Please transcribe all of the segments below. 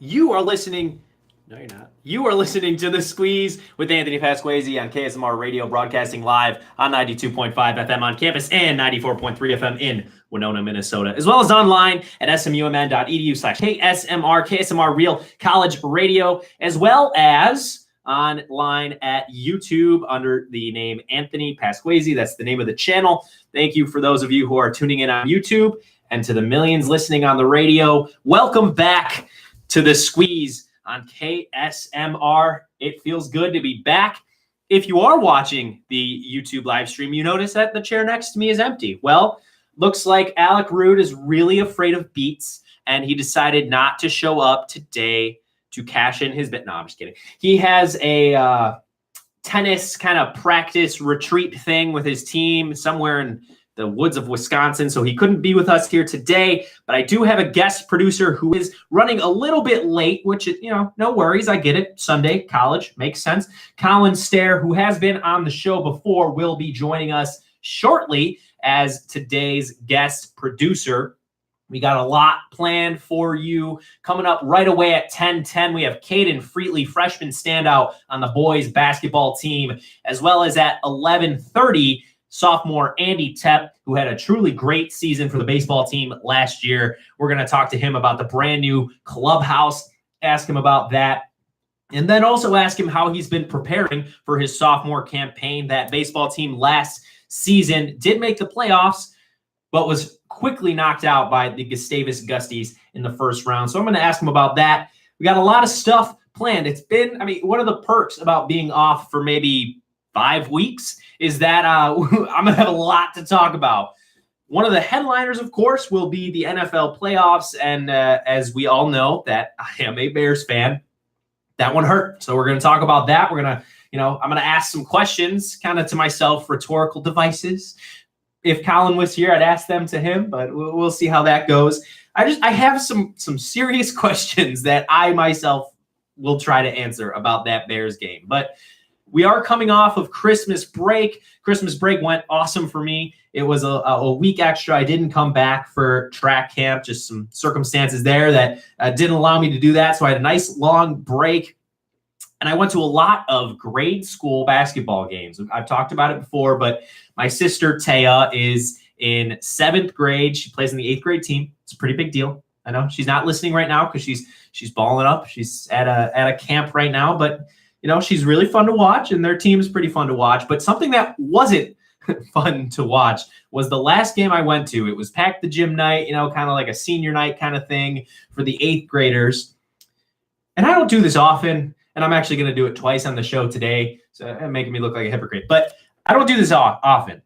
You are listening. No, you're not. You are listening to The Squeeze with Anthony Pasquazi on KSMR Radio, broadcasting live on 92.5 FM on campus and 94.3 FM in Winona, Minnesota, as well as online at smumn.edu/KSMR, KSMR Real College Radio, as well as online at YouTube under the name Anthony Pasquazi. That's the name of the channel. Thank you for those of you who are tuning in on YouTube, and to the millions listening on the radio. Welcome back to The Squeeze on KSMR. It feels good to be back. If you are watching the YouTube live stream, you notice that the chair next to me is empty. Well, looks like Alec Rude is really afraid of beats, and he decided not to show up today to cash in his bet. No, I'm just kidding. He has a tennis kind of practice retreat thing with his team somewhere in the woods of Wisconsin, so he couldn't be with us here today. But I do have a guest producer who is running a little bit late, which is, no worries. I get it. Sunday, college, makes sense. Colin Stair, who has been on the show before, will be joining us shortly as today's guest producer. We got a lot planned for you coming up right away at 10:10. We have Caden Freetley, freshman standout on the boys basketball team, as well as at 11:30, sophomore Andy Tepp, who had a truly great season for the baseball team last year. We're going to talk to him about the brand new clubhouse, ask him about that, and then also ask him how he's been preparing for his sophomore campaign. That baseball team last season did make the playoffs, but was quickly knocked out by the Gustavus Gusties in the first round. So I'm going to ask him about that. We got a lot of stuff planned. It's been, one of the perks about being off for maybe 5 weeks is that I'm going to have a lot to talk about. One of the headliners, of course, will be the NFL playoffs. And as we all know that I am a Bears fan, that one hurt. So we're going to talk about that. We're going to, I'm going to ask some questions kind of to myself, rhetorical devices. If Colin was here, I'd ask them to him, but we'll see how that goes. I have some serious questions that I myself will try to answer about that Bears game. But we are coming off of Christmas break. Christmas break went awesome for me. It was a week extra. I didn't come back for track camp, just some circumstances there that didn't allow me to do that. So I had a nice long break. And I went to a lot of grade school basketball games. I've talked about it before, but my sister Taya is in 7th grade. She plays in the 8th grade team. It's a pretty big deal. I know she's not listening right now because she's balling up. She's at a camp right now, but she's really fun to watch, and their team is pretty fun to watch. But something that wasn't fun to watch was the last game I went to. It was packed the gym night, kind of like a senior night kind of thing for the 8th graders. And I don't do this often. And I'm actually going to do it twice on the show today, so making me look like a hypocrite. But I don't do this often.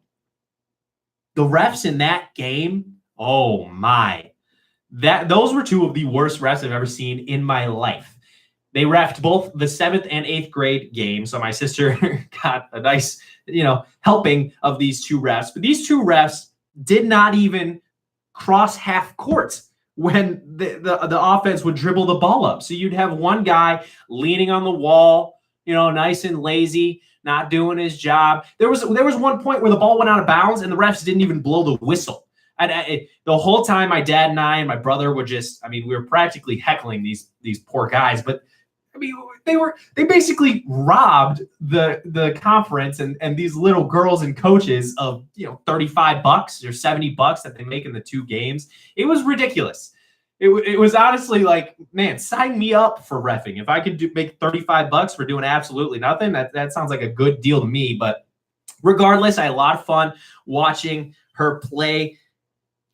The refs in that game, oh my. Those were two of the worst refs I've ever seen in my life. They reffed both the 7th and 8th grade games, so my sister got a nice, helping of these two refs. But these two refs did not even cross half court when the offense would dribble the ball up. So you'd have one guy leaning on the wall, nice and lazy, not doing his job. There was one point where the ball went out of bounds and the refs didn't even blow the whistle. The whole time my dad and I and my brother were just, we were practically heckling these poor guys, but they basically robbed the conference and these little girls and coaches of $35 or $70 that they make in the two games. It was ridiculous. It was honestly like, man, sign me up for reffing. If I could make $35 for doing absolutely nothing, that sounds like a good deal to me. But regardless, I had a lot of fun watching her play.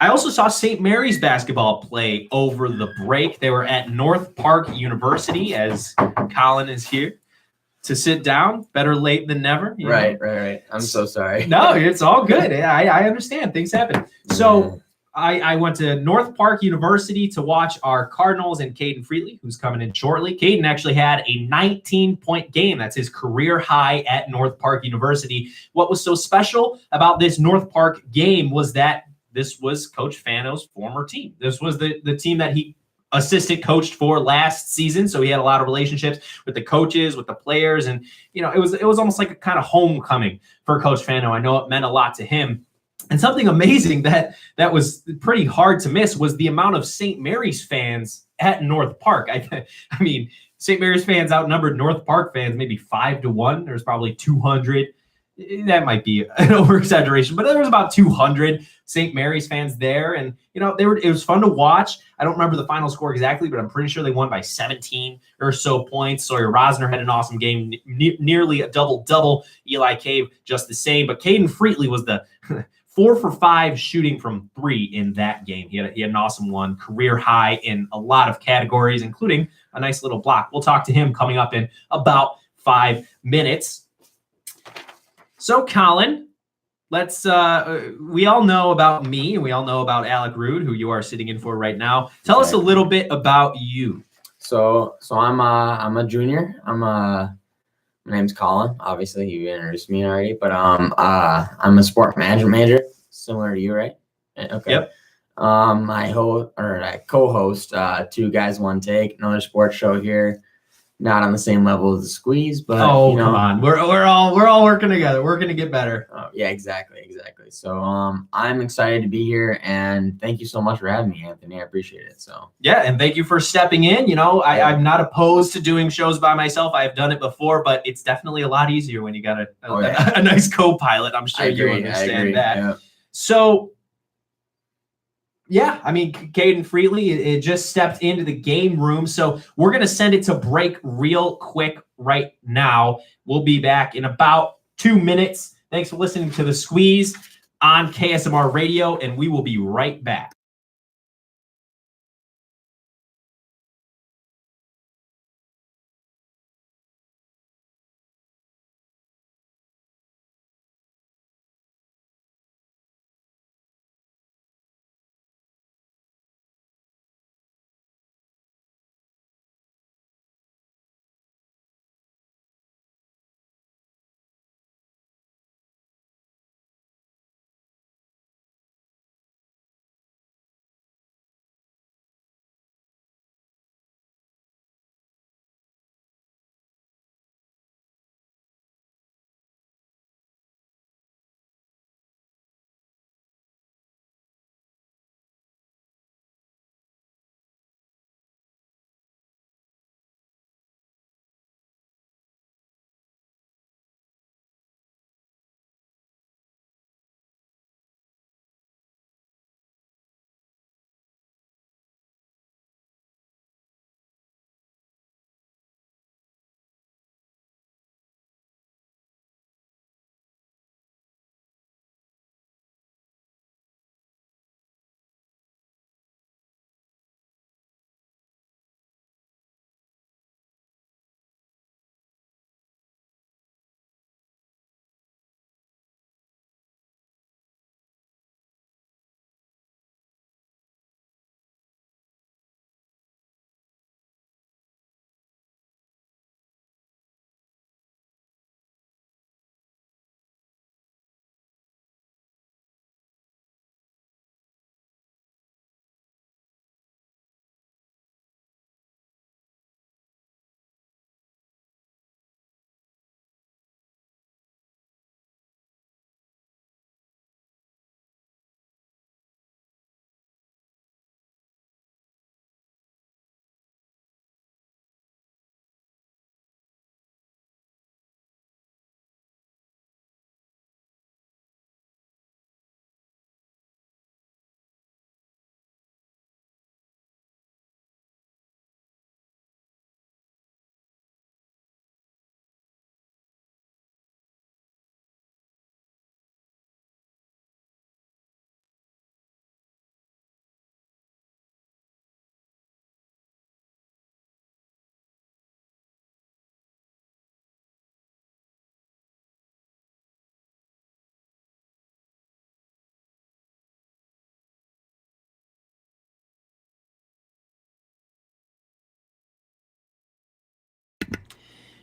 I also saw St. Mary's basketball play over the break. They were at North Park University, as Colin is here to sit down. Better late than never. Right. I'm so sorry. No, it's all good. I understand. Things happen. So I went to North Park University to watch our Cardinals and Caden Freetley, who's coming in shortly. Caden actually had a 19-point game. That's his career high at North Park University. What was so special about this North Park game was that this was Coach Fano's former team. This was the team that he assistant coached for last season. So he had a lot of relationships with the coaches, with the players. And, it was almost like a kind of homecoming for Coach Fano. I know it meant a lot to him. And something amazing that was pretty hard to miss was the amount of St. Mary's fans at North Park. I mean, St. Mary's fans outnumbered North Park fans maybe 5-1. There's probably 200. That might be an over-exaggeration, but there was about 200 St. Mary's fans there. And, it was fun to watch. I don't remember the final score exactly, but I'm pretty sure they won by 17 or so points. Sawyer Rosner had an awesome game, nearly a double-double. Eli Cave just the same. But Caden Freetley was the 4 for 5 shooting from 3 in that game. He had an awesome one, career high in a lot of categories, including a nice little block. We'll talk to him coming up in about 5 minutes. So, Colin, let's we all know about me, and we all know about Alec Rude, who you are sitting in for right now. Tell us a little bit about you. So I'm a junior. My name's Colin. Obviously, you introduced me already, but I'm a sport management major, similar to you, right? Okay. Yep. I co-host Two Guys One Take, another sports show here. Not on the same level as the Squeeze, but come on, we're all working together, working to get better. Yeah, exactly. So I'm excited to be here, and thank you so much for having me, Anthony. I appreciate it. So yeah, and thank you for stepping in. I'm not opposed to doing shows by myself. I've done it before, but it's definitely a lot easier when you got a nice co-pilot. I'm sure you understand that. Yeah. So. Yeah, I mean, Caden Freetley, it just stepped into the game room. So we're going to send it to break real quick right now. We'll be back in about 2 minutes. Thanks for listening to The Squeeze on KSMR Radio, and we will be right back.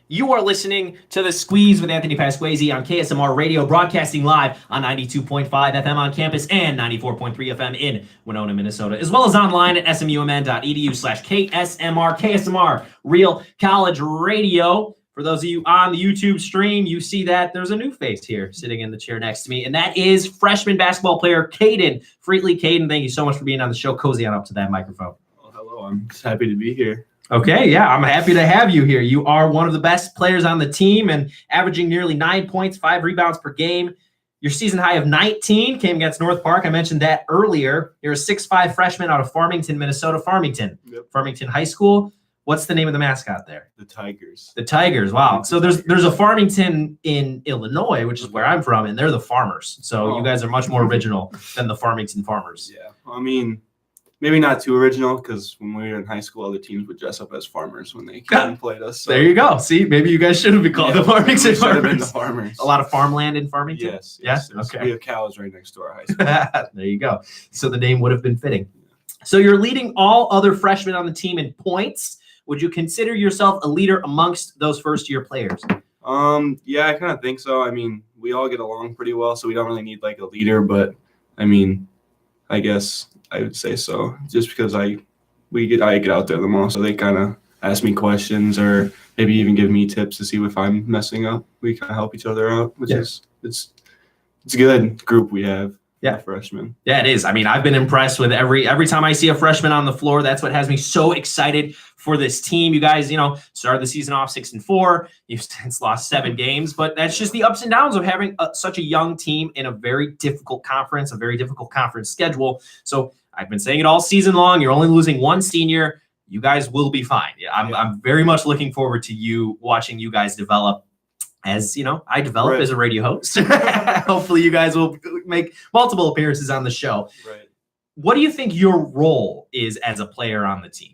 You are listening to The Squeeze with Anthony Pasquesi on KSMR Radio, broadcasting live on 92.5 FM on campus and 94.3 FM in Winona, Minnesota, as well as online at smumn.edu/KSMR. KSMR, Real College Radio. For For those of you on the YouTube stream, you see that there's a new face here sitting in the chair next to me, and that is freshman basketball player Caden Freetley. Caden, thank you so much for being on the show. Cozy on up to that microphone. Well, hello. I'm just happy to be here. Okay, yeah, I'm happy to have you here. You are one of the best players on the team and averaging nearly 9 points, 5 rebounds per game. Your season high of 19 came against North Park. I mentioned that earlier. You're a 6'5" freshman out of Farmington, Minnesota. Farmington. Yep. Farmington High School. What's the name of the mascot there? The Tigers. The Tigers. Wow. So there's a Farmington in Illinois, which is where I'm from, and they're the Farmers. So you guys are much more original than the Farmington Farmers. Yeah. I mean, maybe not too original because when we were in high school, other teams would dress up as farmers when they came and played us. So There you go. See, maybe you guys should have been called the Farmington we should have been the Farmers. farmers. A lot of farmland in Farmington? Yes. Yes? There's- Okay. We have cows right next to our high school. There you go. So the name would have been fitting. So you're leading all other freshmen on the team in points. Would you consider yourself a leader amongst those first-year players? Yeah, I kind of think so. I mean, we all get along pretty well, so we don't really need like a leader. But I mean, I guess I would say so, just because I get out there the most, so they kind of ask me questions or maybe even give me tips to see if I'm messing up. We kind of help each other out, which is it's a good group we have. Yeah. Freshmen. Yeah, it is. I mean, I've been impressed with every time I see a freshman on the floor. That's what has me so excited for this team. You guys, started the season off 6-4. You've since lost 7 games, but that's just the ups and downs of having such a young team in a very difficult conference, a very difficult conference schedule. So I've been saying it all season long. You're only losing one senior. You guys will be fine. I'm very much looking forward to watching you guys develop. As I develop as a radio host. Hopefully you guys will make multiple appearances on the show. Right. What do you think your role is as a player on the team?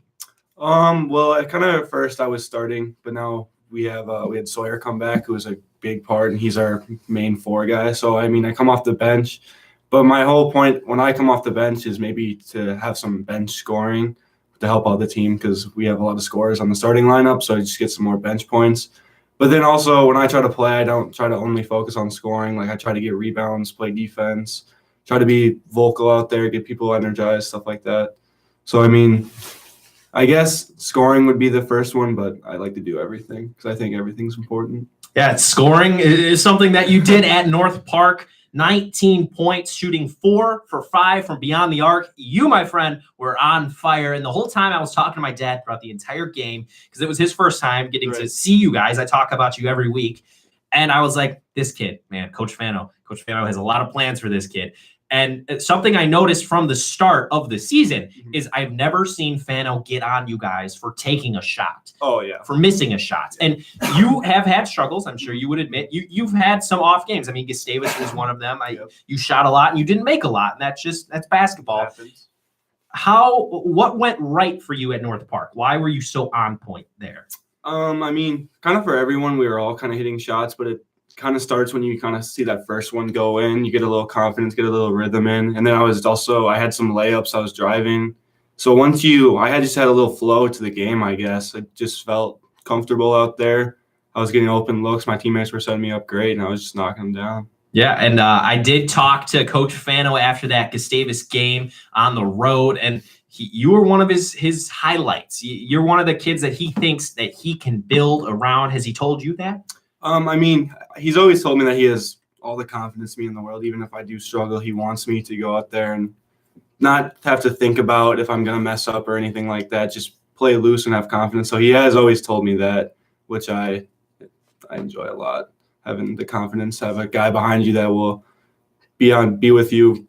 Well, at first I was starting, but now we had Sawyer come back, who was a big part, and he's our main 4 guy. So I mean, I come off the bench, but my whole point when I come off the bench is maybe to have some bench scoring to help out the team because we have a lot of scorers on the starting lineup. So I just get some more bench points. But then also when I try to play, I don't try to only focus on scoring. Like I try to get rebounds, play defense, try to be vocal out there, get people energized, stuff like that. So, I mean, I guess scoring would be the first one, but I like to do everything because I think everything's important. Yeah, scoring is something that you did at North Park. 19 points, shooting 4 for 5 from beyond the arc. You, my friend, were on fire. And the whole time I was talking to my dad throughout the entire game because it was his first time getting to see you guys. I talk about you every week. And I was like, this kid, man, Coach Fano has a lot of plans for this kid. And something I noticed from the start of the season is I've never seen Fano get on you guys for taking a shot. Oh, yeah. For missing a shot. And you have had struggles. I'm sure you would admit you've had some off games. I mean, Gustavus was one of them. You shot a lot and you didn't make a lot. And that's basketball. Happens. What went right for you at North Park? Why were you so on point there? I mean, kind of for everyone, we were all kind of hitting shots, but it kind of starts when you kind of see that first one go in. You get a little confidence, get a little rhythm in. And then I had some layups. I was driving. So I just had a little flow to the game, I guess. I just felt comfortable out there. I was getting open looks. My teammates were setting me up great, and I was just knocking them down. Yeah, and I did talk to Coach Fano after that Gustavus game on the road, and you were one of his highlights. You're one of the kids that he thinks that he can build around. Has he told you that? I mean, he's always told me that he has all the confidence in me in the world. Even if I do struggle, he wants me to go out there and not have to think about if I'm going to mess up or anything like that. Just play loose and have confidence. So he has always told me that, which I enjoy a lot. Having the confidence, have a guy behind you that will be with you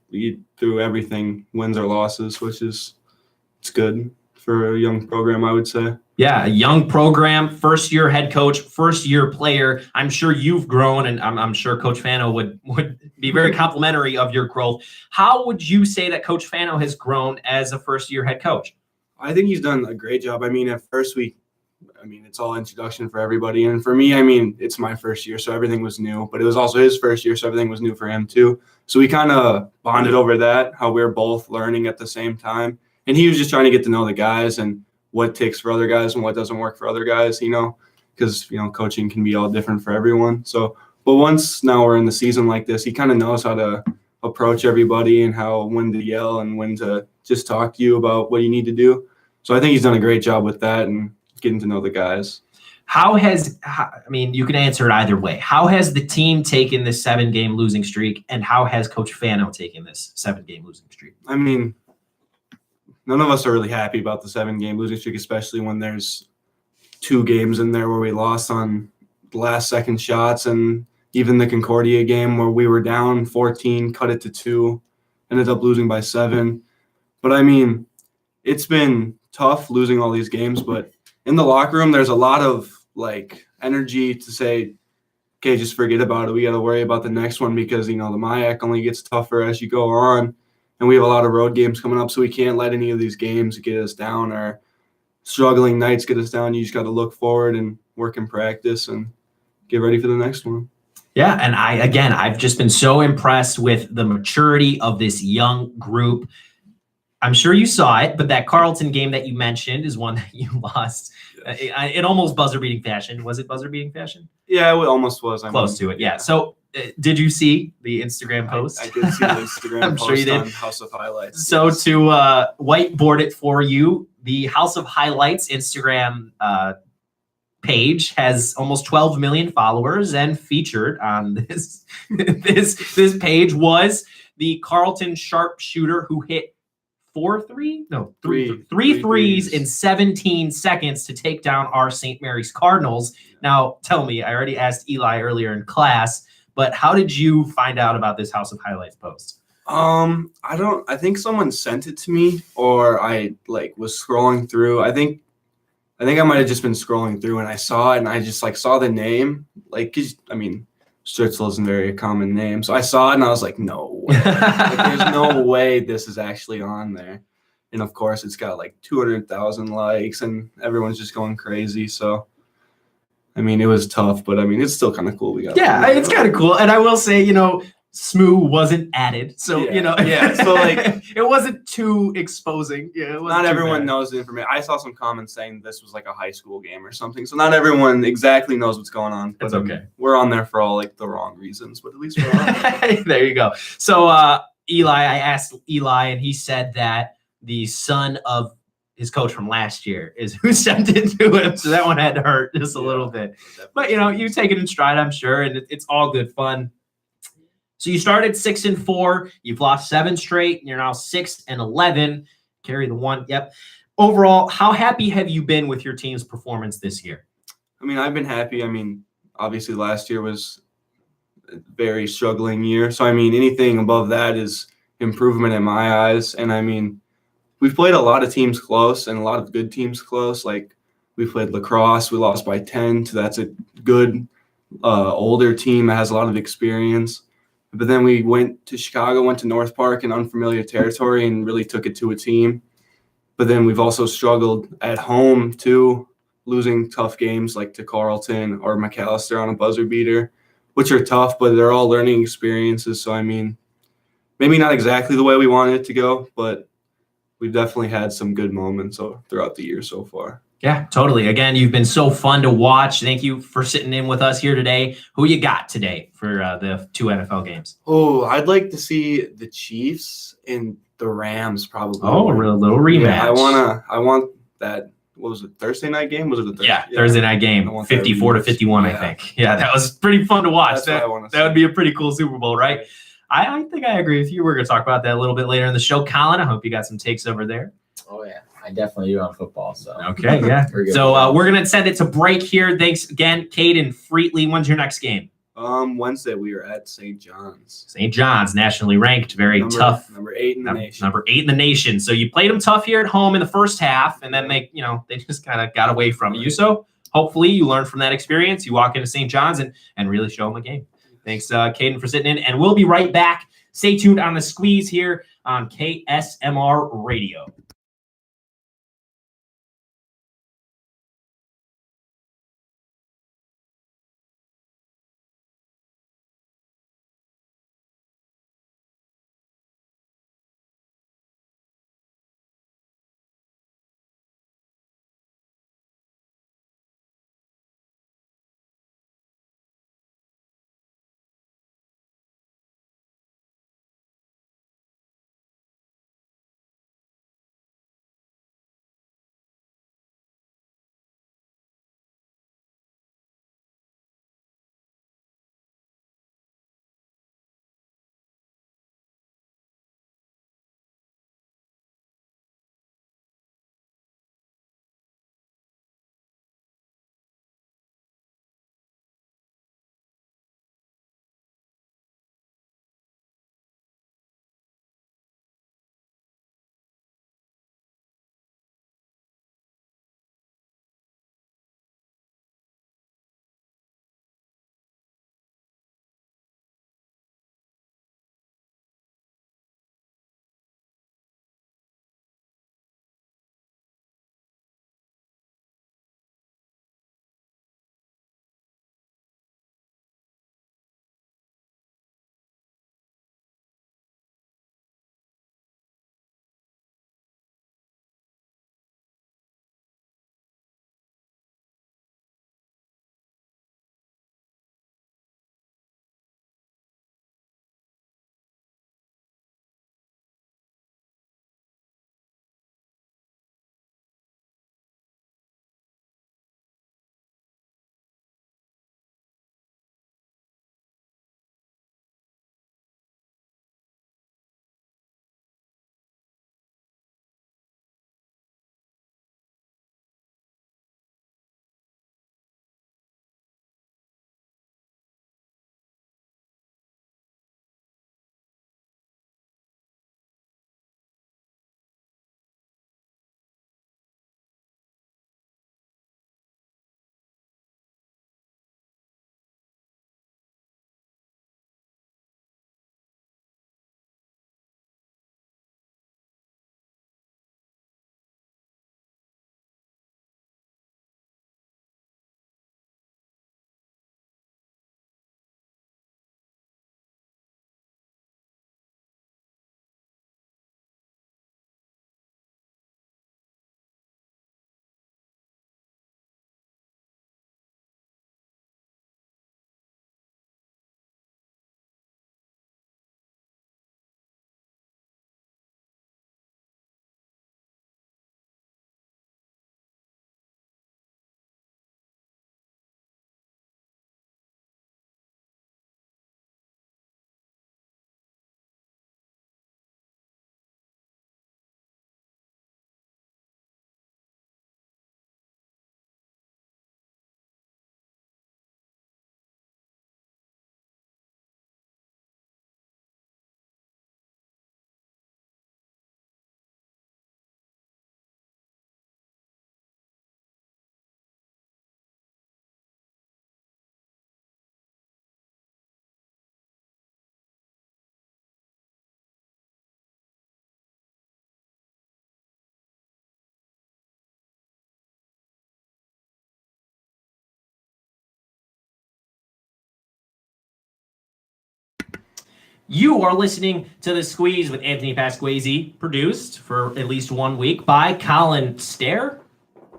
through everything, wins or losses, it's good for a young program, I would say. Yeah, a young program, first-year head coach, first-year player. I'm sure you've grown, and I'm sure Coach Fano would be very complimentary of your growth. How would you say that Coach Fano has grown as a first-year head coach? I think he's done a great job. I mean, at first it's all introduction for everybody. And for me, I mean, it's my first year, so everything was new. But it was also his first year, so everything was new for him too. So we kind of bonded over that, how we were both learning at the same time. And he was just trying to get to know the guys and what takes for other guys and what doesn't work for other guys, because, coaching can be all different for everyone. So, but once now we're in the season like this, he kind of knows how to approach everybody and when to yell and when to just talk to you about what you need to do. So I think he's done a great job with that and getting to know the guys. I mean, you can answer it either way. How has the team taken this 7-game losing streak, and how has Coach Fano taken this 7-game losing streak? I mean, none of us are really happy about the 7-game losing streak, especially when there's 2 games in there where we lost on last second shots, and even the Concordia game where we were down 14, cut it to 2, ended up losing by 7. But I mean, it's been tough losing all these games, but in the locker room, there's a lot of like energy to say, okay, just forget about it. We got to worry about the next one because, the MIAC only gets tougher as you go on. And we have a lot of road games coming up, so we can't let any of these games get us down or struggling nights get us down. You just got to look forward and work in practice and get ready for the next one. Yeah, and I've just been so impressed with the maturity of this young group. I'm sure you saw it, but that Carleton game that you mentioned is one that you lost in almost buzzer-beating fashion. Was it buzzer-beating fashion? Yeah, it almost was. Close to it, yeah. So did you see the Instagram post? I did see the Instagram I'm post sure you did. on House of Highlights. So yes. to whiteboard it for you, the House of Highlights Instagram page has almost 12 million followers, and featured on this this page was the Carleton sharpshooter who hit three threes in 17 seconds to take down our St. Mary's Cardinals. Now, tell me, I already asked Eli earlier in class, but how did you find out about this House of Highlights post? I think someone sent it to me, or I was scrolling through. I think I might have just been scrolling through and I saw it and I just saw the name. 'Cause, I mean, Stritzel isn't very a common name. So I saw it and I was like, no way. There's no way this is actually on there. And of course it's got 200,000 likes and everyone's just going crazy. So, I mean, it was tough, but I mean, it's still kind of cool. Yeah, it's kind of cool. And I will say, SMU wasn't added. So, Yeah. So it wasn't too exposing. Yeah, it wasn't not too everyone bad. knows the information. I saw some comments saying this was a high school game or something. So not everyone exactly knows what's going on. But It's okay. We're on there for all the wrong reasons, but at least we're on there. There you go. So I asked Eli, and he said that the son of his coach from last year is who sent it to him. So that one had to hurt just a little bit. But you take it in stride, I'm sure, and it's all good fun. So you started 6-4. You've lost 7 straight, and you're now 6-11. Carry the 1. Yep. Overall, how happy have you been with your team's performance this year? I mean, I've been happy. I mean, obviously last year was a very struggling year. So, I mean, anything above that is improvement in my eyes. And, I mean, we've played a lot of teams close and a lot of good teams close. We played lacrosse. We lost by 10. So that's a good older team that has a lot of experience. But then we went to Chicago, went to North Park in unfamiliar territory and really took it to a team. But then we've also struggled at home too, losing tough games to Carleton or McAllister on a buzzer beater, which are tough, but they're all learning experiences. So, I mean, maybe not exactly the way we wanted it to go, but we've definitely had some good moments throughout the year so far. Yeah, totally. Again, you've been so fun to watch. Thank you for sitting in with us here today. Who you got today for the 2 NFL games? Oh, I'd like to see the Chiefs and the Rams probably. Oh, a little rematch. Yeah, I want that. What was it? Thursday night game? Was it a Thursday? Yeah, Thursday night game, 54-51, I think. Yeah, that was pretty fun to watch. That's what I want to see. That would be a pretty cool Super Bowl, right? I think I agree with you. We're going to talk about that a little bit later in the show. Colin, I hope you got some takes over there. Oh yeah, I definitely do on football. So okay, yeah. So we're gonna send it to break here. Thanks again, Caden Freetley. When's your next game? Wednesday we are at St. John's. St. John's, nationally ranked, very tough. Number 8 in the nation. Number 8 in the nation. So you played them tough here at home in the first half, and then they just kind of got away from you. So hopefully you learn from that experience. You walk into St. John's and really show them a game. Thanks, Caden, for sitting in, and we'll be right back. Stay tuned on the Squeeze here on KSMR Radio. You are listening to The Squeeze with Anthony Pasquesi, produced for at least 1 week by Colin Stair.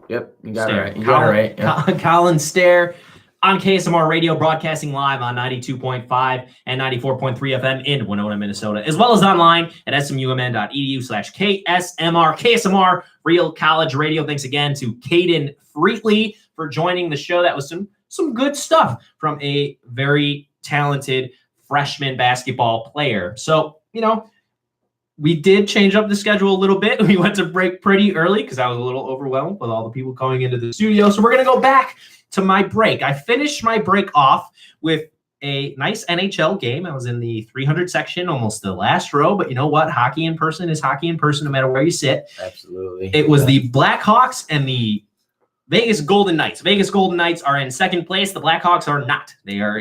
Yep, you got Stair. it right. You got it right. Yep. Colin Stair on KSMR Radio, broadcasting live on 92.5 and 94.3 FM in Winona, Minnesota, as well as online at smumn.edu/KSMR. KSMR Real College Radio. Thanks again to Caden Freetley for joining the show. That was some good stuff from a very talented freshman basketball player. So, we did change up the schedule a little bit. We went to break pretty early because I was a little overwhelmed with all the people coming into the studio. So we're going to go back to my break. I finished my break off with a nice NHL game. I was in the 300 section, almost the last row. But you know what? Hockey in person is hockey in person no matter where you sit. Absolutely. It was the Blackhawks and the Vegas Golden Knights. Vegas Golden Knights are in second place. The Blackhawks are not. They are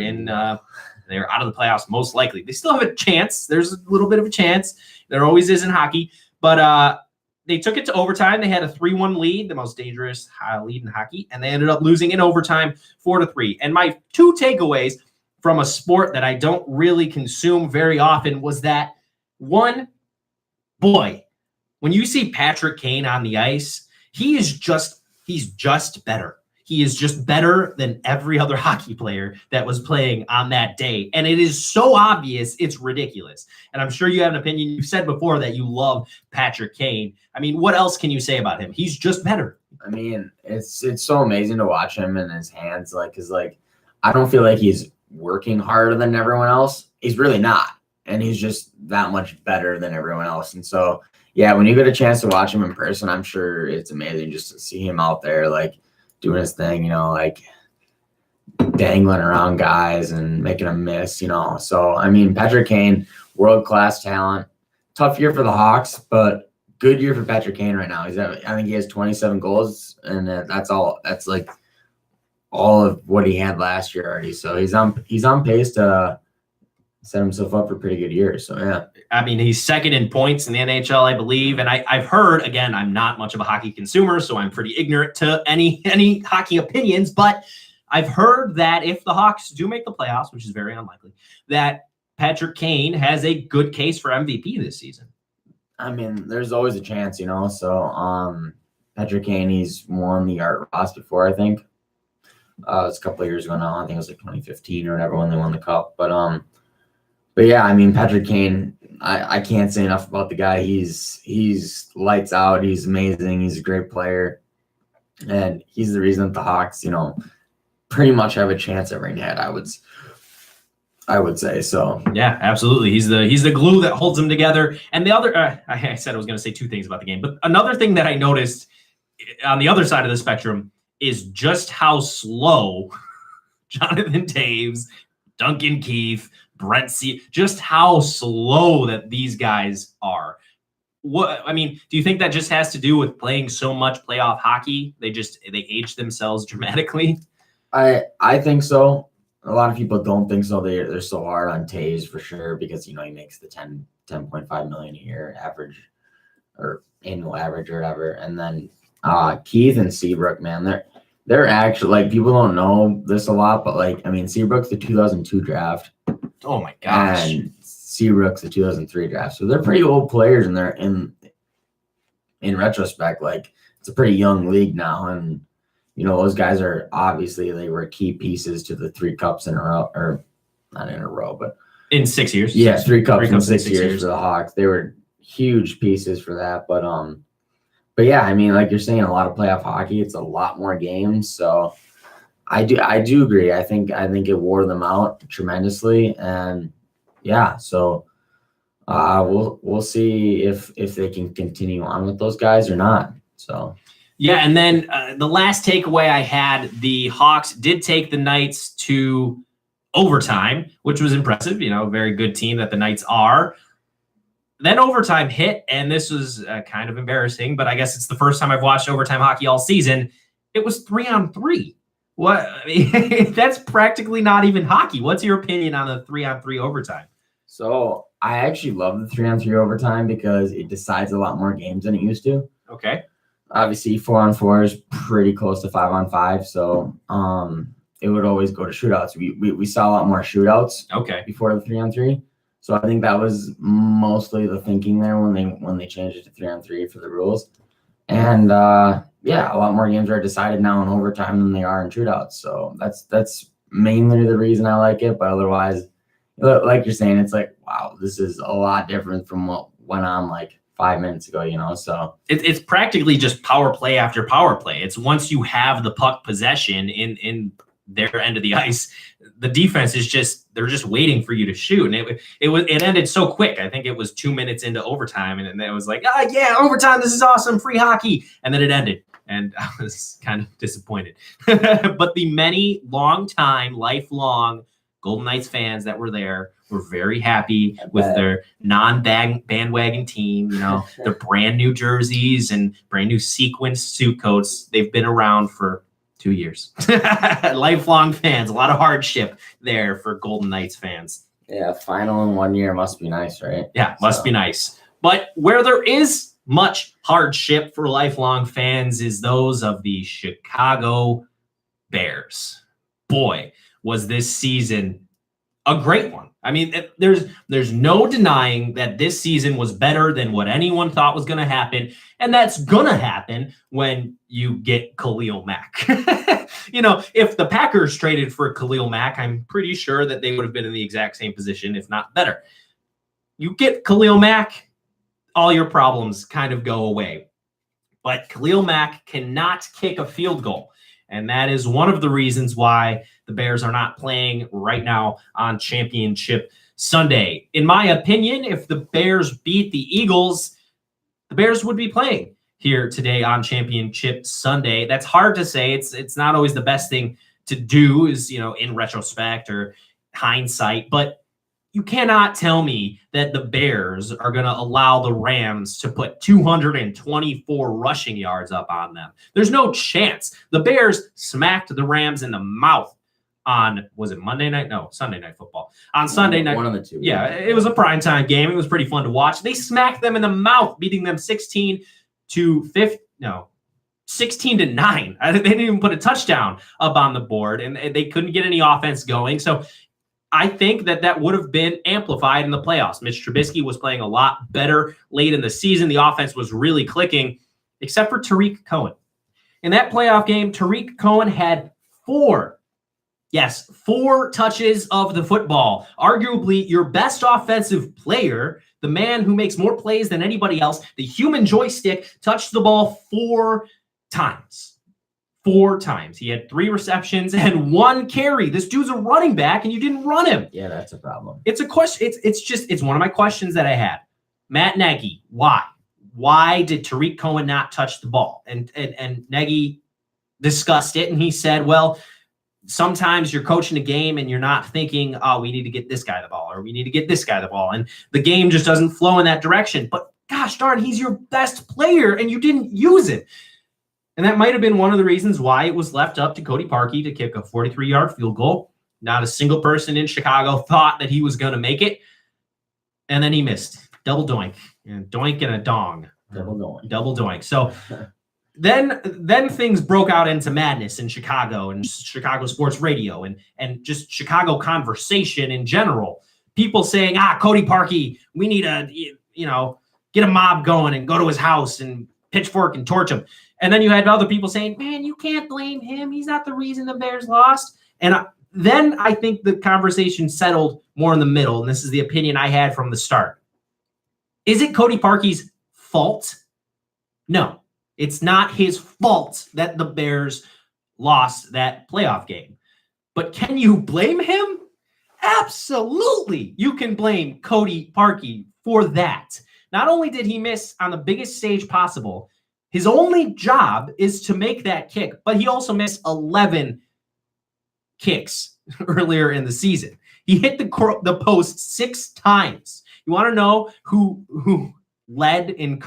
they're out of the playoffs, most likely. They still have a chance. There's a little bit of a chance. There always is in hockey. But they took it to overtime. They had a 3-1 lead, the most dangerous lead in hockey, and they ended up losing in overtime 4-3. And my two takeaways from a sport that I don't really consume very often was that, one, boy, when you see Patrick Kane on the ice, he's just better. He is just better than every other hockey player that was playing on that day. And it is so obvious, it's ridiculous. And I'm sure you have an opinion. You've said before that you love Patrick Kane. I mean, what else can you say about him? He's just better. I mean, it's so amazing to watch him in his hands. Cause I don't feel like he's working harder than everyone else. He's really not. And he's just that much better than everyone else. And so, yeah, when you get a chance to watch him in person, I'm sure it's amazing just to see him out there, doing his thing, dangling around guys and making them miss, So, I mean, Patrick Kane, world-class talent. Tough year for the Hawks, but good year for Patrick Kane right now. I think he has 27 goals, and that's all. That's all of what he had last year already. So he's on pace to set himself up for a pretty good year. So, yeah. I mean, he's second in points in the NHL, I believe. And I've heard, again, I'm not much of a hockey consumer, so I'm pretty ignorant to any hockey opinions. But I've heard that if the Hawks do make the playoffs, which is very unlikely, that Patrick Kane has a good case for MVP this season. I mean, there's always a chance, So, Patrick Kane, he's won the Art Ross before, I think. It was a couple of years ago now. I think it was 2015 or whatever when they won the cup. But yeah, I mean, Patrick Kane, I can't say enough about the guy. He's lights out. He's amazing. He's a great player. And he's the reason that the Hawks, pretty much have a chance every night, I would say. So yeah, absolutely. He's the glue that holds them together. And the other, I said I was going to say two things about the game, but another thing that I noticed on the other side of the spectrum is just how slow Jonathan Toews, Duncan Keith, Brent C, just how slow that these guys are. Do you think that just has to do with playing so much playoff hockey? They age themselves dramatically? I think so. A lot of people don't think so. They're so hard on Toews for sure because he makes the 10.5 million a year average or annual average or whatever. And then Keith and Seabrook, man, they're actually people don't know this a lot, but Seabrook's the 2002 draft. Oh my gosh. And Seabrook's the 2003 draft. So they're pretty old players, and they're in retrospect, it's a pretty young league now. And, those guys are obviously, they were key pieces to the 3 cups in a row, or not in a row, but in 6 years. Yeah, 3 cups in 6 years for the Hawks. They were huge pieces for that. But yeah, I mean, like you're saying, a lot of playoff hockey, it's a lot more games. So I do agree. I think it wore them out tremendously, and yeah. So we'll see if they can continue on with those guys or not. So yeah, and then the last takeaway I had: the Hawks did take the Knights to overtime, which was impressive. Very good team that the Knights are. Then overtime hit, and this was kind of embarrassing, but I guess it's the first time I've watched overtime hockey all season. It was 3-on-3. What? I mean, that's practically not even hockey. What's your opinion on the 3-on-3 overtime? So I actually love the 3-on-3 overtime because it decides a lot more games than it used to. Okay. Obviously, 4-on-4 is pretty close to 5-on-5, so it would always go to shootouts. We saw a lot more shootouts. Okay. Before the 3-on-3. So I think that was mostly the thinking there when they changed it to 3-on-3 for the rules. And yeah, a lot more games are decided now in overtime than they are in shootouts. So that's mainly the reason I like it. But otherwise, like you're saying, it's like, wow, this is a lot different from what went on like 5 minutes ago, you know? So it's practically just power play after power play. It's once you have the puck possession in their end of the ice, the defense is they're just waiting for you to shoot. And it ended so quick. I think it was 2 minutes into overtime, and it was like, yeah, overtime, this is awesome, free hockey. And then it ended, and I was kind of disappointed. But the many lifelong Golden Knights fans that were there were very happy with their non-bandwagon team, you know, their brand new jerseys and brand new sequin suit coats. They've been around for 2 years. Lifelong fans, a lot of hardship there for Golden Knights fans. yeah, final in 1 year must be nice, right? Yeah, must be nice. But where there is much hardship for lifelong fans is those of the Chicago Bears. Boy, was this season a great one. I mean, there's no denying that this season was better than what anyone thought was going to happen, and that's going to happen when you get Khalil Mack. You know, if the Packers traded for Khalil Mack, I'm pretty sure that they would have been in the exact same position, if not better. You get Khalil Mack, all your problems kind of go away. But Khalil Mack cannot kick a field goal. And that is one of the reasons why the Bears are not playing right now on Championship Sunday. In my opinion, if the Bears beat the Eagles, the Bears would be playing here today on Championship Sunday. That's hard to say. It's not always the best thing to do, is, you know, in retrospect or hindsight, but you cannot tell me that the Bears are going to allow the Rams to put 224 rushing yards up on them. There's no chance. The Bears smacked the Rams in the mouth on, was it Monday night? No, Sunday Night Football. On Sunday night. One of the two. Yeah, it was a primetime game. It was pretty fun to watch. They smacked them in the mouth, beating them 16-9. They didn't even put a touchdown up on the board, and they couldn't get any offense going. So I think that would have been amplified in the playoffs. Mitch Trubisky was playing a lot better late in the season. The offense was really clicking, except for Tariq Cohen. In that playoff game, Tariq Cohen had 4 touches of the football. Arguably your best offensive player, the man who makes more plays than anybody else, the human joystick, touched the ball 4 times. 4 times. He had 3 receptions and 1 carry. This dude's a running back, and you didn't run him. Yeah, that's a problem. It's a question. It's one of my questions that I had. Matt Nagy, why? Why did Tariq Cohen not touch the ball? And Nagy discussed it, and he said, well, sometimes you're coaching a game and you're not thinking, oh, we need to get this guy the ball, or we need to get this guy the ball, and the game just doesn't flow in that direction. But gosh darn, he's your best player, and you didn't use it. And that might have been one of the reasons why it was left up to Cody Parkey to kick a 43-yard field goal. Not a single person in Chicago thought that he was going to make it. And then he missed. Double doink. And doink and a dong. Double doink. So then things broke out into madness in Chicago and Chicago sports radio and just Chicago conversation in general. People saying, Cody Parkey, we need to, get a mob going and go to his house and pitchfork and torch him. And then you had other people saying, man, you can't blame him. He's not the reason the Bears lost. And then I think the conversation settled more in the middle. And this is the opinion I had from the start. Is it Cody Parkey's fault? No, it's not his fault that the Bears lost that playoff game. But can you blame him? Absolutely. You can blame Cody Parkey for that. Not only did he miss on the biggest stage possible, his only job is to make that kick, but he also missed 11 kicks earlier in the season. He hit the post 6 times. You want to know who led in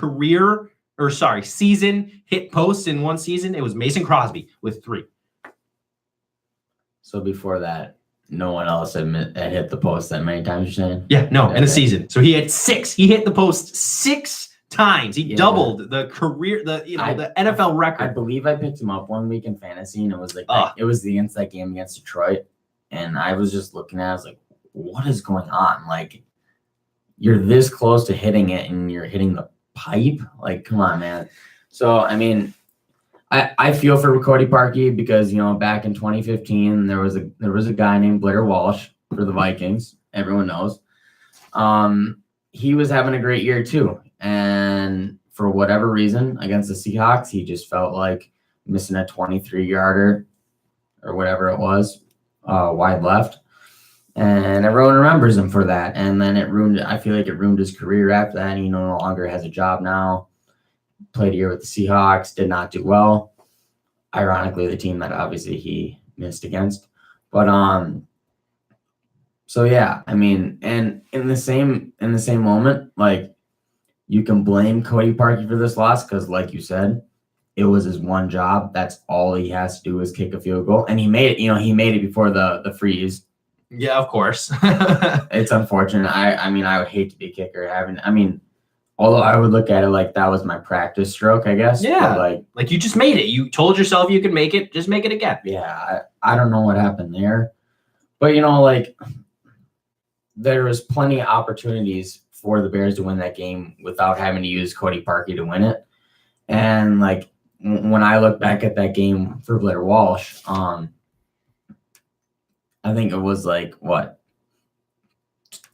season hit posts in one season? It was Mason Crosby with 3. So before that, no one else had hit the post that many times, you're saying? Yeah, no, in a season. So he had 6. He hit the post 6 times. He doubled the NFL record. I believe I picked him up one week in fantasy, and it was like it was against that game against Detroit, and I was just looking at it, I was like, what is going on? Like, you're this close to hitting it and you're hitting the pipe. Like, come on, man. So, I mean, I feel for Cody Parkey because, back in 2015, there was a guy named Blair Walsh for the Vikings. Everyone knows. He was having a great year too. And for whatever reason, against the Seahawks, he just felt like missing a 23-yarder or whatever it was, wide left. And everyone remembers him for that. And then I feel like it ruined his career after that. He no longer has a job now. Played a year with the Seahawks, did not do well. Ironically, the team that obviously he missed against. But so yeah, I mean, and in the same moment, like, you can blame Cody Parkey for this loss because, like you said, it was his one job. That's all he has to do is kick a field goal, and he made it. He made it before the freeze. Yeah, of course. It's unfortunate. I mean, I would hate to be a kicker. Although I would look at it like that was my practice stroke, I guess. Yeah. But like you just made it. You told yourself you could make it. Just make it again. Yeah, I don't know what happened there. But, like, there was plenty of opportunities for the Bears to win that game without having to use Cody Parkey to win it. And, like, when I look back at that game for Blair Walsh, I think it was like, what,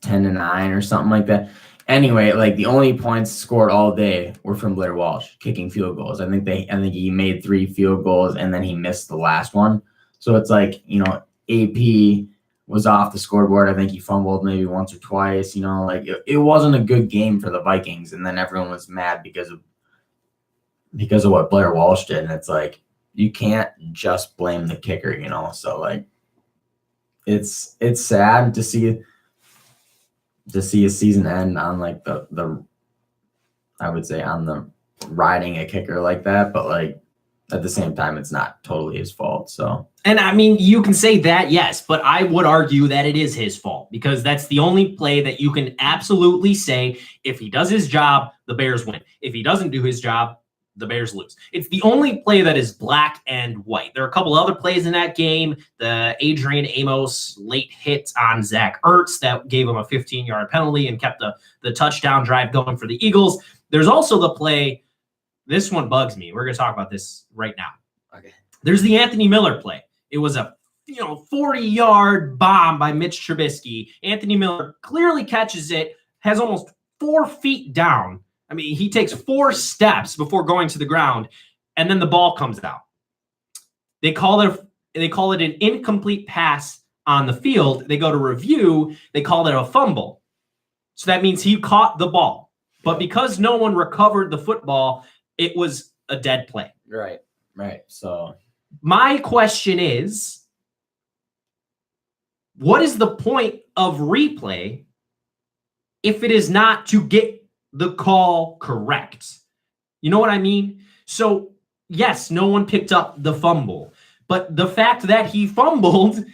10-9 or something like that. Anyway, like, the only points scored all day were from Blair Walsh kicking field goals. I think he made 3 field goals and then he missed the last one. So it's like, AP was off the scoreboard. I think he fumbled maybe once or twice. Like, it wasn't a good game for the Vikings, and then everyone was mad because of what Blair Walsh did. And it's like, you can't just blame the kicker. So, like, it's sad to see a season end on, like, the I would say on the riding a kicker like that, but, like, at the same time, it's not totally his fault. So, and I mean, you can say that, yes, but I would argue that it is his fault because that's the only play that you can absolutely say, if he does his job, the Bears win. If he doesn't do his job, the Bears lose. It's the only play that is black and white. There are a couple other plays in that game. The Adrian Amos late hit on Zach Ertz that gave him a 15-yard penalty and kept the touchdown drive going for the Eagles. There's also the play. This one bugs me. We're going to talk about this right now. Okay. There's the Anthony Miller play. It was a 40-yard bomb by Mitch Trubisky. Anthony Miller clearly catches it, has almost 4 feet down. I mean, he takes 4 steps before going to the ground, and then the ball comes out. They call it an incomplete pass on the field. They go to review. They call it a fumble. So that means he caught the ball. But because no one recovered the football, it was a dead play. Right. So my question is, what is the point of replay if it is not to get the call correct? You know what I mean? So, yes, no one picked up the fumble, but the fact that he fumbled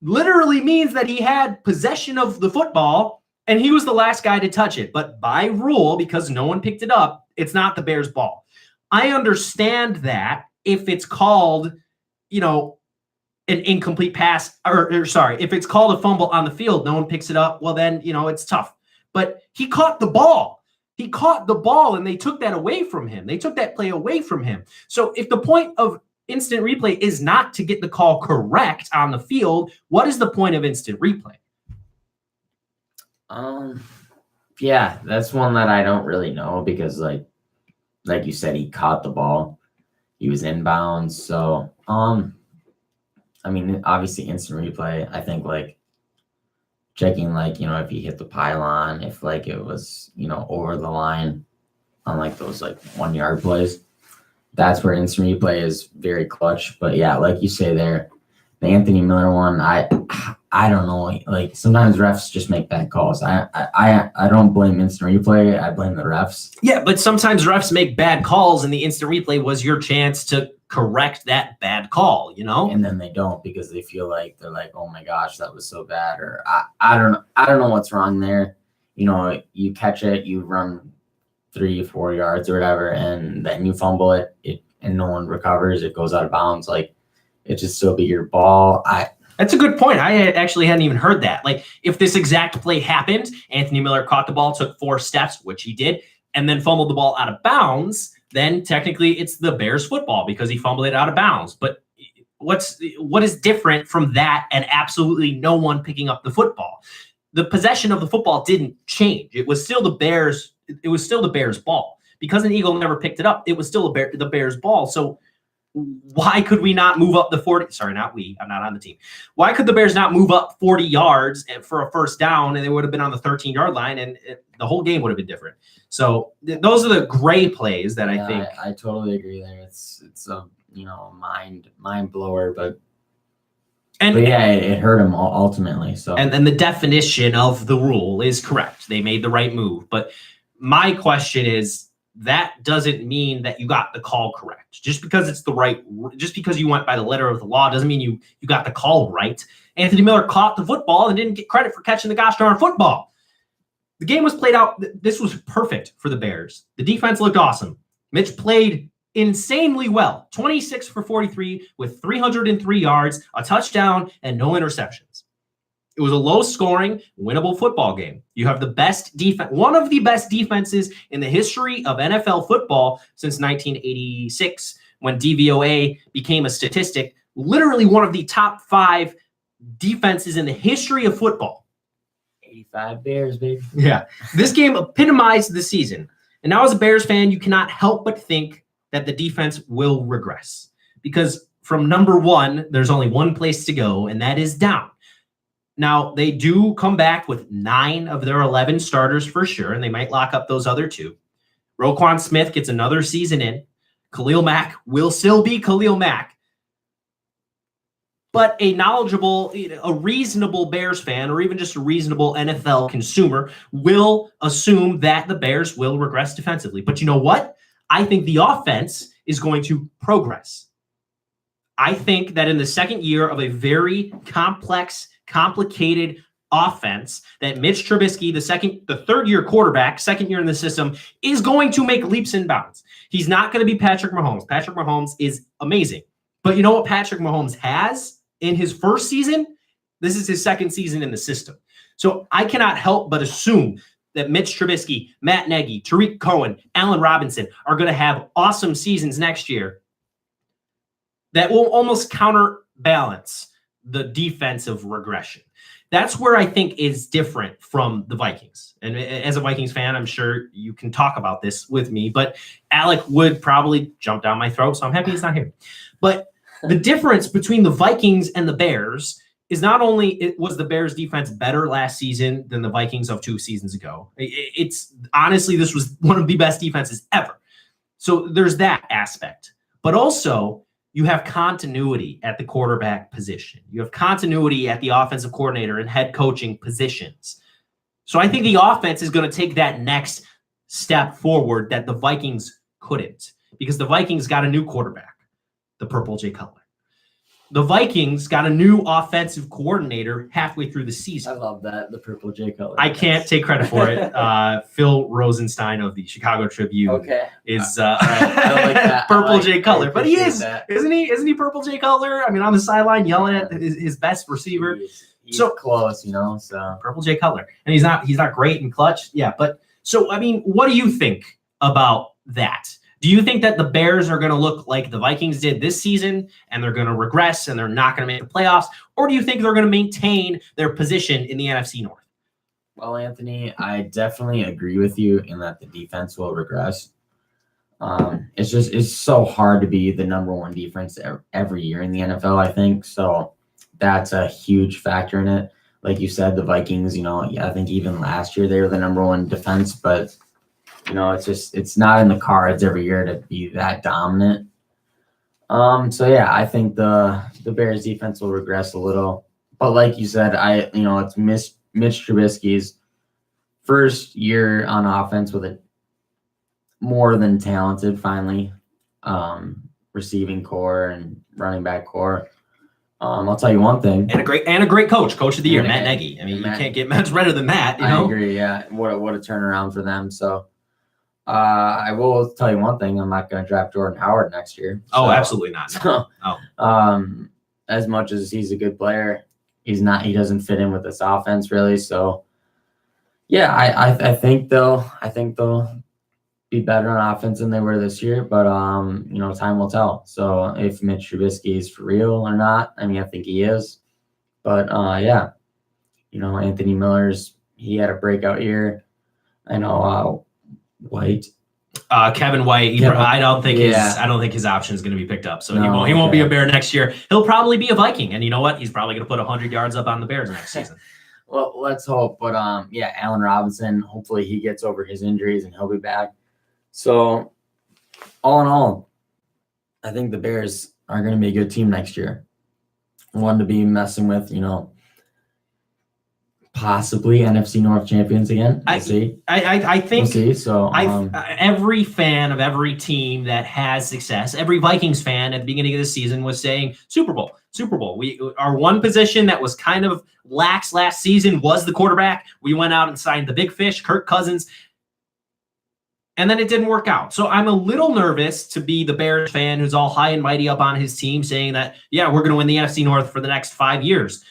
literally means that he had possession of the football and he was the last guy to touch it. But by rule, because no one picked it up, it's not the Bears' ball. I understand that if it's called, an incomplete pass, if it's called a fumble on the field, no one picks it up. Well, then, it's tough. But he caught the ball. He caught the ball, and they took that away from him. They took that play away from him. So if the point of instant replay is not to get the call correct on the field, what is the point of instant replay? Yeah, that's one that I don't really know because, like you said, he caught the ball. He was inbounds. So, I mean, obviously instant replay, I think, like, checking, like, if he hit the pylon, if, like, it was, over the line on, like, those, like, 1-yard plays. That's where instant replay is very clutch. But, yeah, like you say there, the Anthony Miller one, I don't know. Like, sometimes refs just make bad calls. I don't blame instant replay. I blame the refs. Yeah, but sometimes refs make bad calls, and the instant replay was your chance to correct that bad call, And then they don't because they feel like they're like, oh my gosh, that was so bad. Or I don't know what's wrong there. You catch it, you run 3-4 yards or whatever, and then you fumble it and no one recovers. It goes out of bounds. Like, it should still be your ball. That's a good point. I actually hadn't even heard that. Like, if this exact play happened, Anthony Miller caught the ball, took 4 steps, which he did, and then fumbled the ball out of bounds, then technically it's the Bears football because he fumbled it out of bounds. But what is different from that and absolutely no one picking up the football? The possession of the football didn't change. It was still the Bears. It was still the Bears' ball because an Eagle never picked it up. It was still the Bears' ball. So why could we not move up the 40? Sorry, not we. I'm not on the team. Why could the Bears not move up 40 yards for a first down, and they would have been on the 13-yard line, and the whole game would have been different? So those are the gray plays that I think. I totally agree there. It's a mind blower, but yeah, it hurt him ultimately. So and then the definition of the rule is correct. They made the right move, but my question is, that doesn't mean that you got the call correct. Just because it's the right, just because you went by the letter of the law doesn't mean you got the call right. Anthony Miller caught the football and didn't get credit for catching the gosh darn football. The game was played out. This was perfect for the Bears. The defense looked awesome. Mitch played insanely well. 26 for 43 with 303 yards, a touchdown, and no interceptions. It was a low-scoring, winnable football game. You have the best defense, one of the best defenses in the history of NFL football since 1986, when DVOA became a statistic. Literally one of the top 5 defenses in the history of football. 85 Bears, baby. Yeah. This game epitomized the season. And now as a Bears fan, you cannot help but think that the defense will regress. Because from number 1, there's only one place to go, and that is down. Now, they do come back with 9 of their 11 starters for sure, and they might lock up those other 2. Roquan Smith gets another season in. Khalil Mack will still be Khalil Mack. But a knowledgeable, a reasonable Bears fan, or even just a reasonable NFL consumer, will assume that the Bears will regress defensively. But you know what? I think the offense is going to progress. I think that in the second year of a very complex, complicated offense, that Mitch Trubisky, the third-year quarterback, second year in the system, is going to make leaps and bounds. He's not going to be Patrick Mahomes. Patrick Mahomes is amazing. But you know what Patrick Mahomes has in his first season? This is his second season in the system. So I cannot help but assume that Mitch Trubisky, Matt Nagy, Tariq Cohen, Allen Robinson are going to have awesome seasons next year that will almost counterbalance the defensive regression. That's where I think is different from the Vikings. And as a Vikings fan, I'm sure you can talk about this with me, but Alec would probably jump down my throat, so I'm happy he's not here. But the difference between the Vikings and the Bears is not only was the Bears defense better last season than the Vikings of 2 seasons ago. It's honestly, this was one of the best defenses ever. So there's that aspect. But also, you have continuity at the quarterback position. You have continuity at the offensive coordinator and head coaching positions. So I think the offense is going to take that next step forward that the Vikings couldn't, because the Vikings got a new quarterback, the Purple Jay Cutler. The Vikings got a new offensive coordinator halfway through the season. I love that, the Purple Jay Cutler. I can't take credit for it. Phil Rosenstein of the Chicago Tribune is I like that. Purple Jay Cutler. But he is, that. isn't he? Isn't he Purple Jay Cutler? I mean, on the sideline yelling at his best receiver. He's so close, So Purple Jay Cutler, and he's not great in clutch. Yeah, but so I mean, what do you think about that? Do you think that the Bears are going to look like the Vikings did this season and they're going to regress and they're not going to make the playoffs? Or do you think they're going to maintain their position in the NFC North? Well, Anthony, I definitely agree with you in that the defense will regress. It's so hard to be the number 1 defense every year in the NFL, I think. So that's a huge factor in it. Like you said, the Vikings, I think even last year they were the number 1 defense, but it's not in the cards every year to be that dominant. So yeah, I think the Bears defense will regress a little, but like you said, it's Mitch Trubisky's first year on offense with a more than talented, finally, receiving core and running back core. I'll tell you one thing, and a great coach of the year, Matt Nagy. I mean, you can't get much better than that. I agree. Yeah, what a turnaround for them. So. I will tell you one thing. I'm not going to draft Jordan Howard next year. Oh, absolutely not. So, as much as he's a good player, He doesn't fit in with this offense really. So yeah, I think they'll be better on offense than they were this year, but time will tell. So if Mitch Trubisky is for real or not, I mean, I think he is. But yeah, Anthony he had a breakout year. I know White. Kevin White. I don't think his option is going to be picked up. So he won't be a Bear next year. He'll probably be a Viking, and you know what? He's probably going to put 100 yards up on the Bears next season. Well, let's hope. But Allen Robinson. Hopefully he gets over his injuries and he'll be back. So all in all, I think the Bears are going to be a good team next year. One to be messing with, possibly NFC North champions again. We'll see. I think we'll see. So every fan of every team that has success, every Vikings fan at the beginning of the season was saying Super Bowl. Our one position that was kind of lax last season was the quarterback. We went out and signed the big fish, Kirk Cousins. And then it didn't work out. So I'm a little nervous to be the Bears fan who's all high and mighty up on his team saying that, yeah, we're going to win the NFC North for the next 5 years.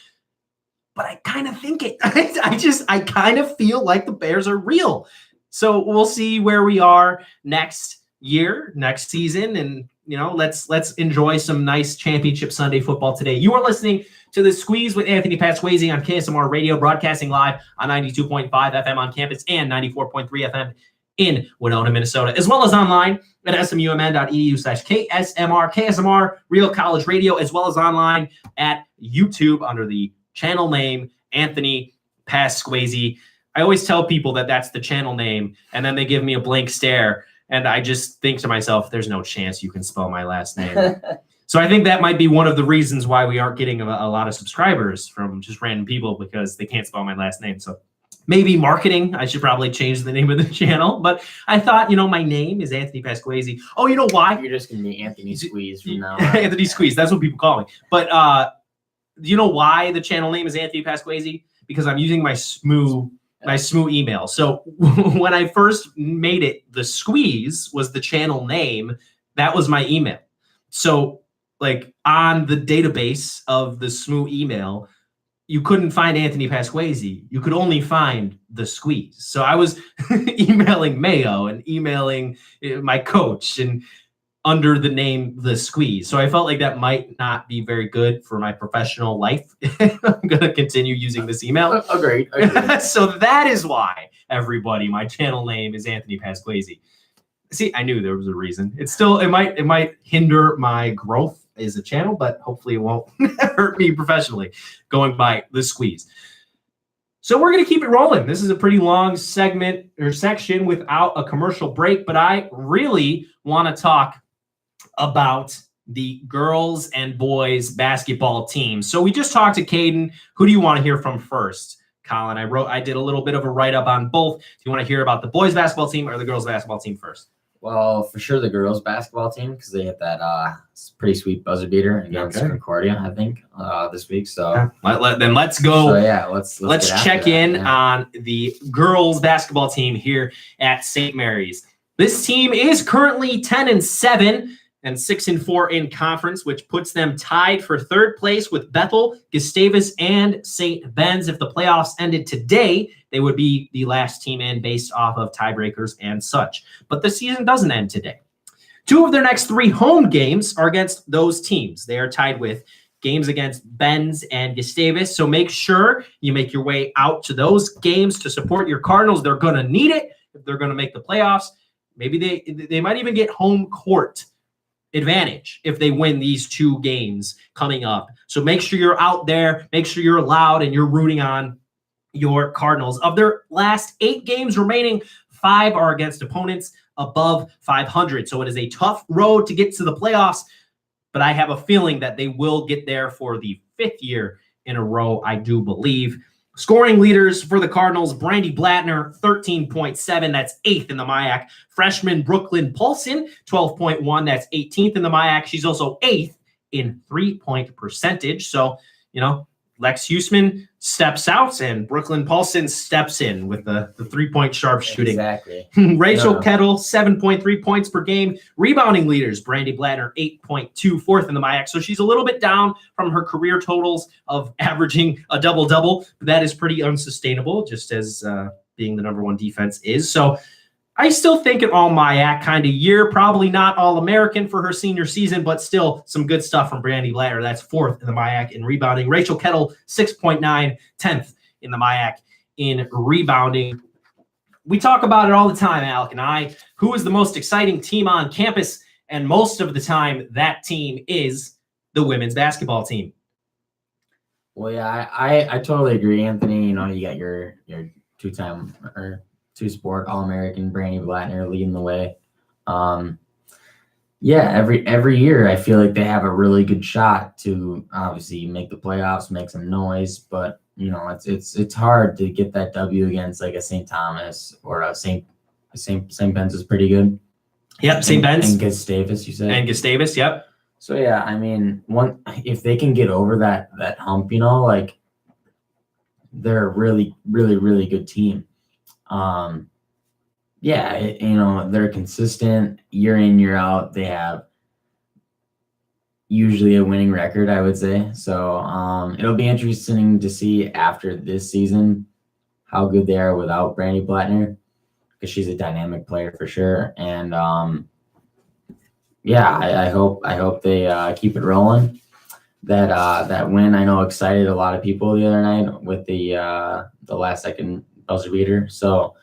But I kind of think it. I kind of feel like the Bears are real. So we'll see where we are next season. And, let's enjoy some nice championship Sunday football today. You are listening to The Squeeze with Anthony Pasquazi on KSMR Radio, broadcasting live on 92.5 FM on campus and 94.3 FM in Winona, Minnesota, as well as online at smumn.edu/KSMR, KSMR Real College Radio, as well as online at YouTube under the channel name Anthony Pasquazi. I always tell people that that's the channel name, and then they give me a blank stare, and I just think to myself, there's no chance you can spell my last name. So I think that might be one of the reasons why we aren't getting a lot of subscribers from just random people, because they can't spell my last name. So maybe marketing, I should probably change the name of the channel. But I thought, my name is Anthony Pasquazi. Oh, you know why? You're just going to be Anthony Squeeze from now on. Anthony Squeeze, that's what people call me. But you know why the channel name is Anthony Pasquazi? Because I'm using my SMU email. So when I first made it, the Squeeze was the channel name. That was my email. So on the database of the SMU email, you couldn't find Anthony Pasquazi. You could only find the Squeeze. So I was emailing Mayo and emailing my coach and under the name The Squeeze. So I felt like that might not be very good for my professional life. I'm going to continue using this email. Agreed. So that is why, everybody, my channel name is Anthony Pasquazi. See, I knew there was a reason. It might hinder my growth as a channel, but hopefully it won't hurt me professionally going by The Squeeze. So we're going to keep it rolling. This is a pretty long segment or section without a commercial break, but I really want to talk about the girls and boys basketball team. So we just talked to Caden. Who do you want to hear from first? Colin, I did a little bit of a write-up on both. Do you want to hear about the boys basketball team or the girls basketball team first? Well, for sure the girls basketball team, because they hit that pretty sweet buzzer beater against Concordia, I think, this week. So then let's go. So yeah, let's check in on the girls basketball team here at St. Mary's. This team is currently 10-7 and 6-4 in conference, which puts them tied for third place with Bethel, Gustavus, and St. Ben's. If the playoffs ended today, they would be the last team in based off of tiebreakers and such. But the season doesn't end today. 2 of their next 3 home games are against those teams. They are tied with games against Ben's and Gustavus. So make sure you make your way out to those games to support your Cardinals. They're going to need it if they're going to make the playoffs. Maybe they might even get home court advantage if they win these 2 games coming up. So make sure you're out there, make sure you're loud, and you're rooting on your Cardinals. Of their last 8 games remaining, 5 are against opponents above 500. So it is a tough road to get to the playoffs, but I have a feeling that they will get there for the 5th year in a row, I do believe. Scoring leaders for the Cardinals, Brandy Blattner, 13.7. That's 8th in the MIAC. Freshman Brooklyn Paulson, 12.1. That's 18th in the MIAC. She's also 8th in 3-point percentage. So, Lex Huseman steps out and Brooklyn Paulson steps in with the 3-point sharpshooting. Exactly. Rachel Yeah. Kettle, 7.3 points per game. Rebounding leaders, Brandy Blattner, 8.2, fourth in the MIAC. So she's a little bit down from her career totals of averaging a double-double. But that is pretty unsustainable, just as being the number one defense is. So I still think an all MIAC kind of year, probably not all American for her senior season, but still some good stuff from Brandy Blattner. That's fourth in the MIAC in rebounding. Rachel Kettle, 6.9, 10th in the MIAC in rebounding. We talk about it all the time, Alec and I. Who is the most exciting team on campus? And most of the time, that team is the women's basketball team. Well, yeah, I totally agree, Anthony. You know, you got your two-time or two-sport All-American Brandy Blattner leading the way. Yeah, every year I feel like they have a really good shot to obviously make the playoffs, make some noise, but you know it's hard to get that W against like a St. Thomas or a St. Ben's is pretty good. Yep, St. Ben's and Gustavus, you said. and Gustavus. Yep. So yeah, I mean, if they can get over that hump, you know, like they're a really, really, really good team. Yeah, you know, they're consistent year in, year out. They have usually a winning record, I would say. So it'll be interesting to see after this season how good they are without Brandy Blattner, because she's a dynamic player for sure. And yeah, I hope they keep it rolling. That win, I know, excited a lot of people the other night with the last second buzzer beater. So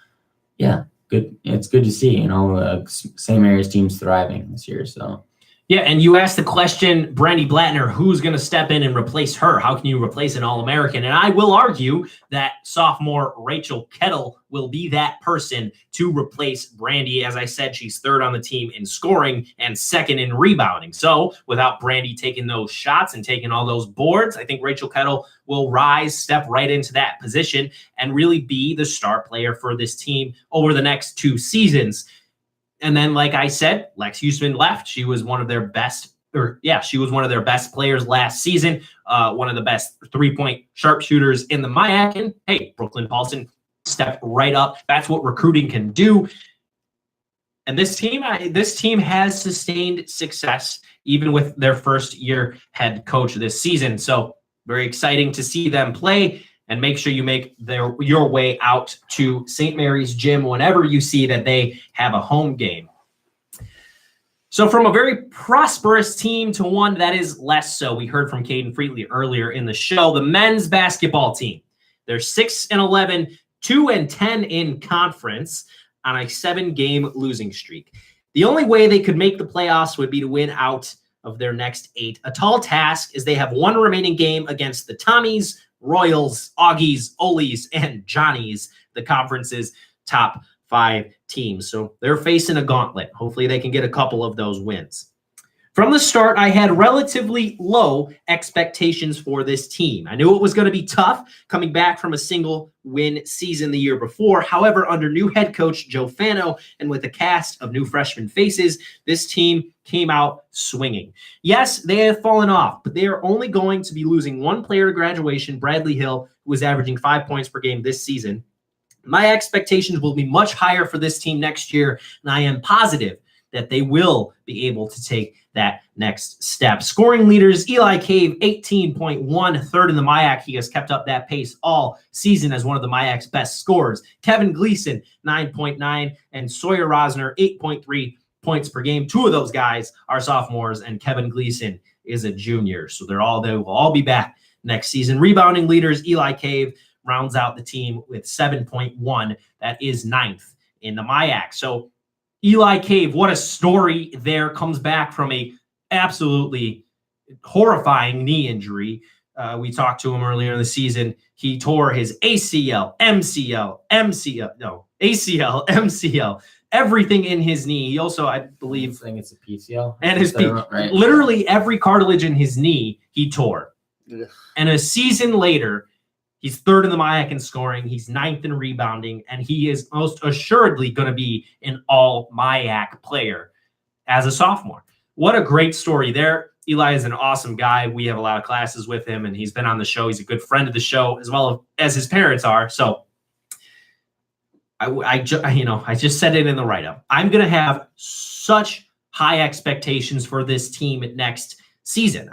yeah, good. It's good to see, you know, St. Mary's team's thriving this year. So Yeah, and you asked the question, Brandy Blattner, who's going to step in and replace her? How can you replace an All-American? And I will argue that sophomore Rachel Kettle will be that person to replace Brandy. As I said, she's third on the team in scoring and second in rebounding. So without Brandy taking those shots and taking all those boards, I think Rachel Kettle will rise, step right into that position, and really be the star player for this team over the next 2 seasons. And then, like I said, Lex Huseman left. She was one of their best, she was one of their best players last season, one of the best 3-point sharpshooters in the MIAC. And hey, Brooklyn Paulson stepped right up. That's what recruiting can do. And this team has sustained success even with their first-year head coach this season. So very exciting to see them play. And make sure you make your way out to St. Mary's Gym whenever you see that they have a home game. So from a very prosperous team to one that is less so, we heard from Caden Freetley earlier in the show, the men's basketball team. They're 6-11, 2-10 in conference on a 7-game losing streak. The only way they could make the playoffs would be to win out of their next 8. A tall task, as they have one remaining game against the Tommies, Royals, Augies, Olies, and Johnnies, the conference's top 5 teams. So they're facing a gauntlet. Hopefully they can get a couple of those wins. From the start, I had relatively low expectations for this team. I knew it was going to be tough coming back from a single win season the year before. However, under new head coach Joe Fano and with a cast of new freshman faces, this team came out swinging. Yes, they have fallen off, but they are only going to be losing one player to graduation, Bradley Hill, who was averaging 5 points per game this season. My expectations will be much higher for this team next year, and I am positive that they will be able to take that next step. Scoring leaders, Eli Cave, 18.1, third in the MIAC. He has kept up that pace all season as one of the MIAC's best scorers. Kevin Gleason, 9.9, and Sawyer Rosner, 8.3 points per game. 2 of those guys are sophomores, and Kevin Gleason is a junior. So they will all be back next season. Rebounding leaders, Eli Cave rounds out the team with 7.1. That is 9th in the MIAC. So Eli Cave, what a story there, comes back from a absolutely horrifying knee injury. We talked to him earlier in the season. He tore his ACL, MCL, everything in his knee. He also, I believe, I think it's a PCL. and his Right. literally every cartilage in his knee he tore. Yeah. And a season later, he's 3rd in the MIAC in scoring. He's 9th in rebounding, and he is most assuredly going to be an all MIAC player as a sophomore. What a great story there. Eli is an awesome guy. We have a lot of classes with him, and he's been on the show. He's a good friend of the show, as well as his parents are. So I just said it in the write-up. I'm going to have such high expectations for this team next season.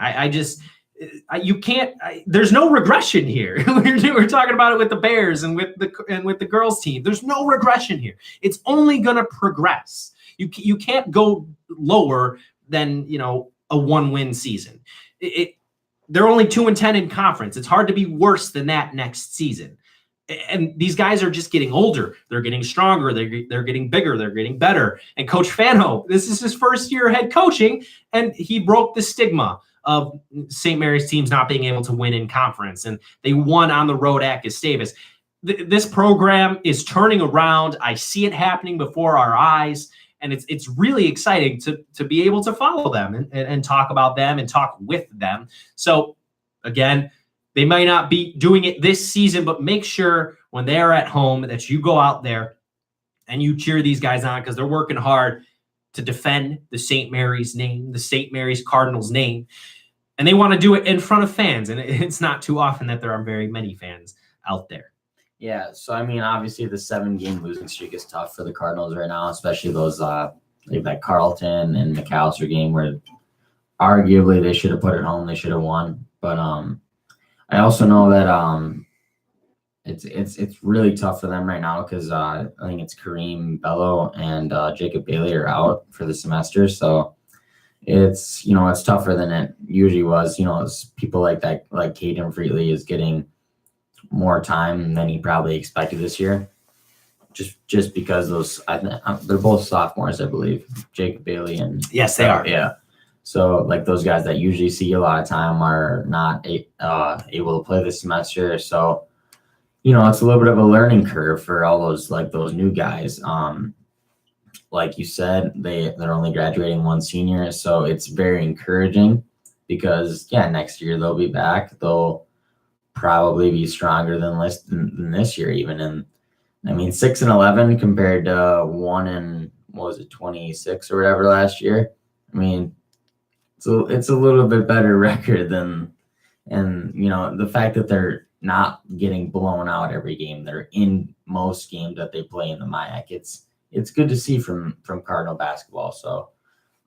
You can't. There's no regression here. We're talking about it with the Bears and with the girls team. There's no regression here. It's only going to progress. You can't go lower than a 1-win season. They're only 2-10 in conference. It's hard to be worse than that next season. And these guys are just getting older. They're getting stronger. They're getting bigger. They're getting better. And Coach Fano, this is his first year head coaching, and he broke the stigma of St. Mary's teams not being able to win in conference. And they won on the road at Gustavus. This program is turning around. I see it happening before our eyes. And it's really exciting to be able to follow them and talk about them and talk with them. So, again, they might not be doing it this season, but make sure when they are at home that you go out there and you cheer these guys on, because they're working hard to defend the St. Mary's name, the St. Mary's Cardinals name. And they want to do it in front of fans. And it's not too often that there are very many fans out there. Yeah, so I mean, obviously the 7-game losing streak is tough for the Cardinals right now, especially those like that Carleton and McAllister game where arguably they should have put it home, they should have won. But I also know that it's really tough for them right now because I think it's Kareem Bello and Jacob Bailey are out for the semester, so it's it's tougher than it usually was. It's people like that, like Caden Freetley is getting more time than he probably expected this year, just because they're both sophomores, I believe, Jacob Bailey and yes, they are. Yeah. So like those guys that usually see a lot of time are not able to play this semester. So, it's a little bit of a learning curve for all those new guys. Like you said, they're only graduating one senior. So it's very encouraging because next year they'll be back. They'll probably be stronger than this year even. And I mean, 6-11 compared to 26 or whatever last year. I mean, so it's a little bit better record than, and the fact that they're not getting blown out every game, they're in most games that they play in the MIAC. It's good to see from Cardinal basketball. So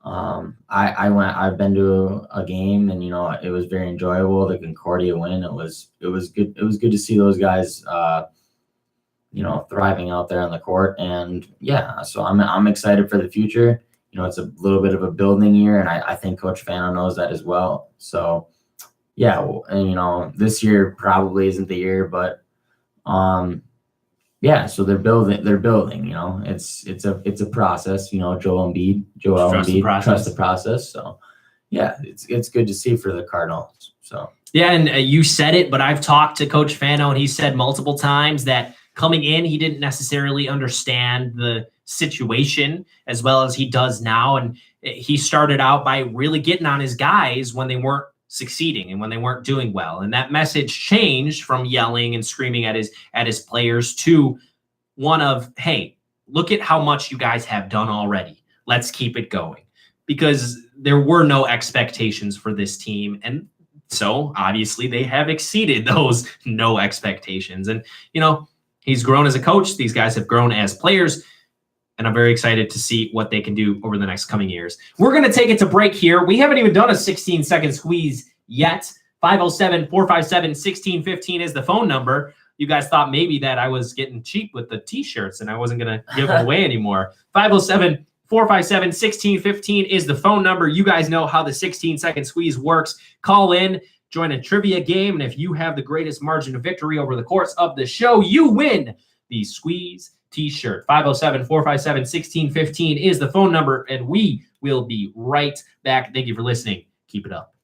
I've been to a game and it was very enjoyable. The Concordia win, it was good. It was good to see those guys thriving out there on the court. And so I'm excited for the future. It's a little bit of a building year, and I think Coach Fano knows that as well. So, and this year probably isn't the year, but so they're building. It's a process. Joel Embiid, trust the process. So, it's good to see for the Cardinals. So and you said it, but I've talked to Coach Fano, and he said multiple times that coming in, he didn't necessarily understand the situation as well as he does now. And he started out by really getting on his guys when they weren't succeeding and when they weren't doing well. And that message changed from yelling and screaming at his players to one of, hey, look at how much you guys have done already. Let's keep it going. Because there were no expectations for this team. And so obviously they have exceeded those no expectations. And, he's grown as a coach. These guys have grown as players. And I'm very excited to see what they can do over the next coming years. We're going to take it to break here. We haven't even done a 16-second squeeze yet. 507-457-1615 is the phone number. You guys thought maybe that I was getting cheap with the T-shirts and I wasn't going to give them away anymore. 507-457-1615 is the phone number. You guys know how the 16-second squeeze works. Call in, join a trivia game, and if you have the greatest margin of victory over the course of the show, you win the squeeze T-shirt. 507-457-1615 is the phone number, and we will be right back. Thank you for listening. Keep it up.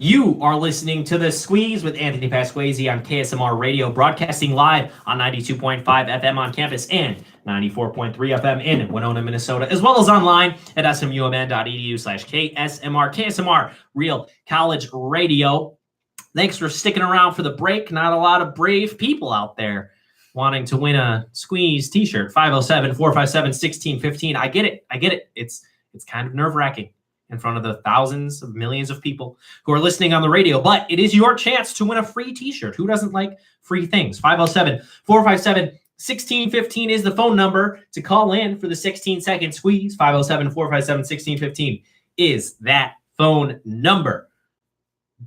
You are listening to The Squeeze with Anthony Pasquazi on KSMR Radio, broadcasting live on 92.5 FM on campus and 94.3 FM in Winona, Minnesota, as well as online at smumn.edu/KSMR. KSMR, Real College Radio. Thanks for sticking around for the break. Not a lot of brave people out there wanting to win a Squeeze t-shirt. 507-457-1615. I get it. It's kind of nerve-wracking in front of the thousands of millions of people who are listening on the radio, but it is your chance to win a free t-shirt. Who doesn't like free things? 507-457-1615 is the phone number to call in for the 16-second squeeze. 507-457-1615 is that phone number.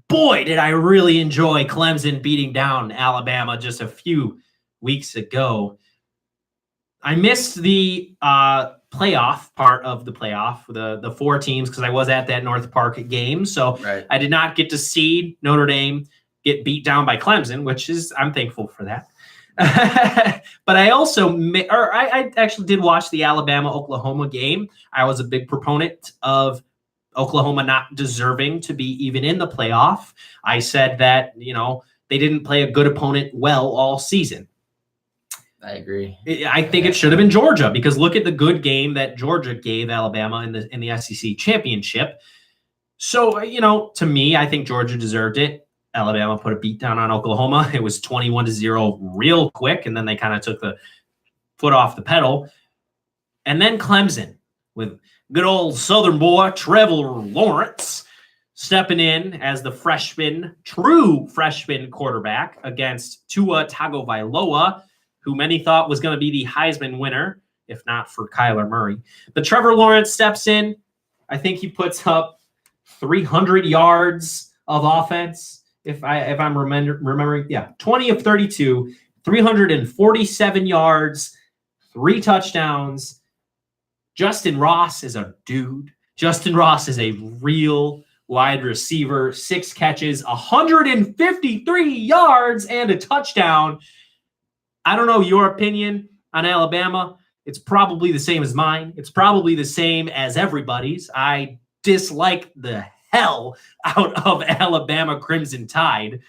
Boy, did I really enjoy Clemson beating down Alabama just a few weeks ago. I missed the playoff part of the playoff, the four teams, because I was at that North Park game. So Right. I did not get to see Notre Dame get beat down by Clemson, which is, I'm thankful for that. But I also, I actually did watch the Alabama-Oklahoma game. I was a big proponent of Oklahoma not deserving to be even in the playoff. I said that, they didn't play a good opponent well all season. I agree. I think it should have been Georgia, because look at the good game that Georgia gave Alabama in the SEC championship. So, to me, I think Georgia deserved it. Alabama put a beat down on Oklahoma. It was 21-0 real quick, and then they kind of took the foot off the pedal. And then Clemson with good old Southern boy Trevor Lawrence stepping in as the true freshman quarterback against Tua Tagovailoa, who many thought was going to be the Heisman winner, if not for Kyler Murray. But Trevor Lawrence steps in. I think he puts up 300 yards of offense, if I'm remembering. Yeah, 20 of 32, 347 yards, 3 touchdowns. Justin Ross is a dude. Justin Ross is a real wide receiver. 6 catches, 153 yards, and a touchdown. I don't know your opinion on Alabama. It's probably the same as mine. It's probably the same as everybody's. I dislike the hell out of Alabama Crimson Tide,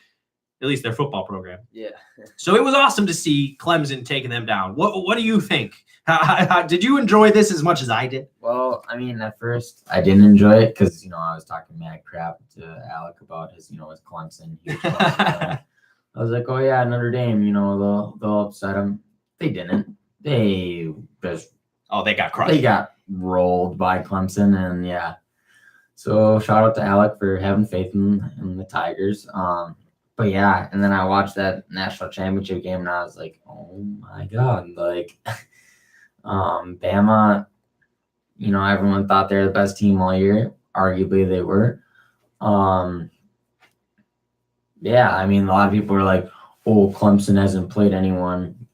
at least their football program. Yeah. So it was awesome to see Clemson taking them down. What do you think? Did you enjoy this as much as I did? Well, I mean, at first I didn't enjoy it because, I was talking mad crap to Alec about his, his Clemson. I was like, oh yeah, Notre Dame, they'll upset them. They didn't. They got crushed. They got rolled by Clemson, and yeah. So shout out to Alec for having faith in the Tigers. But yeah, and then I watched that national championship game, and I was like, oh my god, Bama. Everyone thought they were the best team all year. Arguably, they were. Yeah, I mean, a lot of people are like, oh, Clemson hasn't played anyone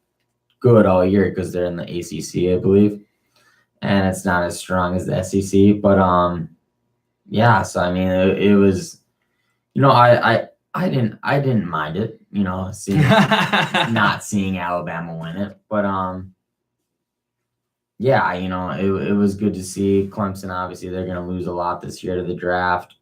good all year because they're in the ACC, I believe. And it's not as strong as the SEC. But, yeah, so, I mean, it was, I didn't mind it, not seeing Alabama win it. But, yeah, it was good to see Clemson. Obviously, they're going to lose a lot this year to the draft.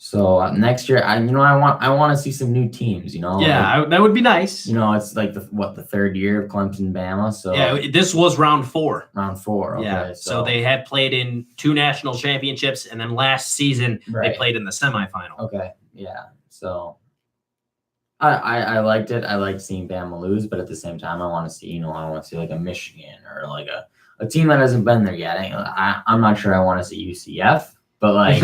So next year, I want to see some new teams. Yeah, that would be nice. It's like the third year of Clemson Bama. So yeah, this was round 4. Round 4. Okay, yeah. So they had played in 2 national championships, and then last season they played in the semifinal. Okay. Yeah. So I liked it. I liked seeing Bama lose, but at the same time, I want to see like a Michigan or like a team that hasn't been there yet. I'm not sure I want to see UCF, but like.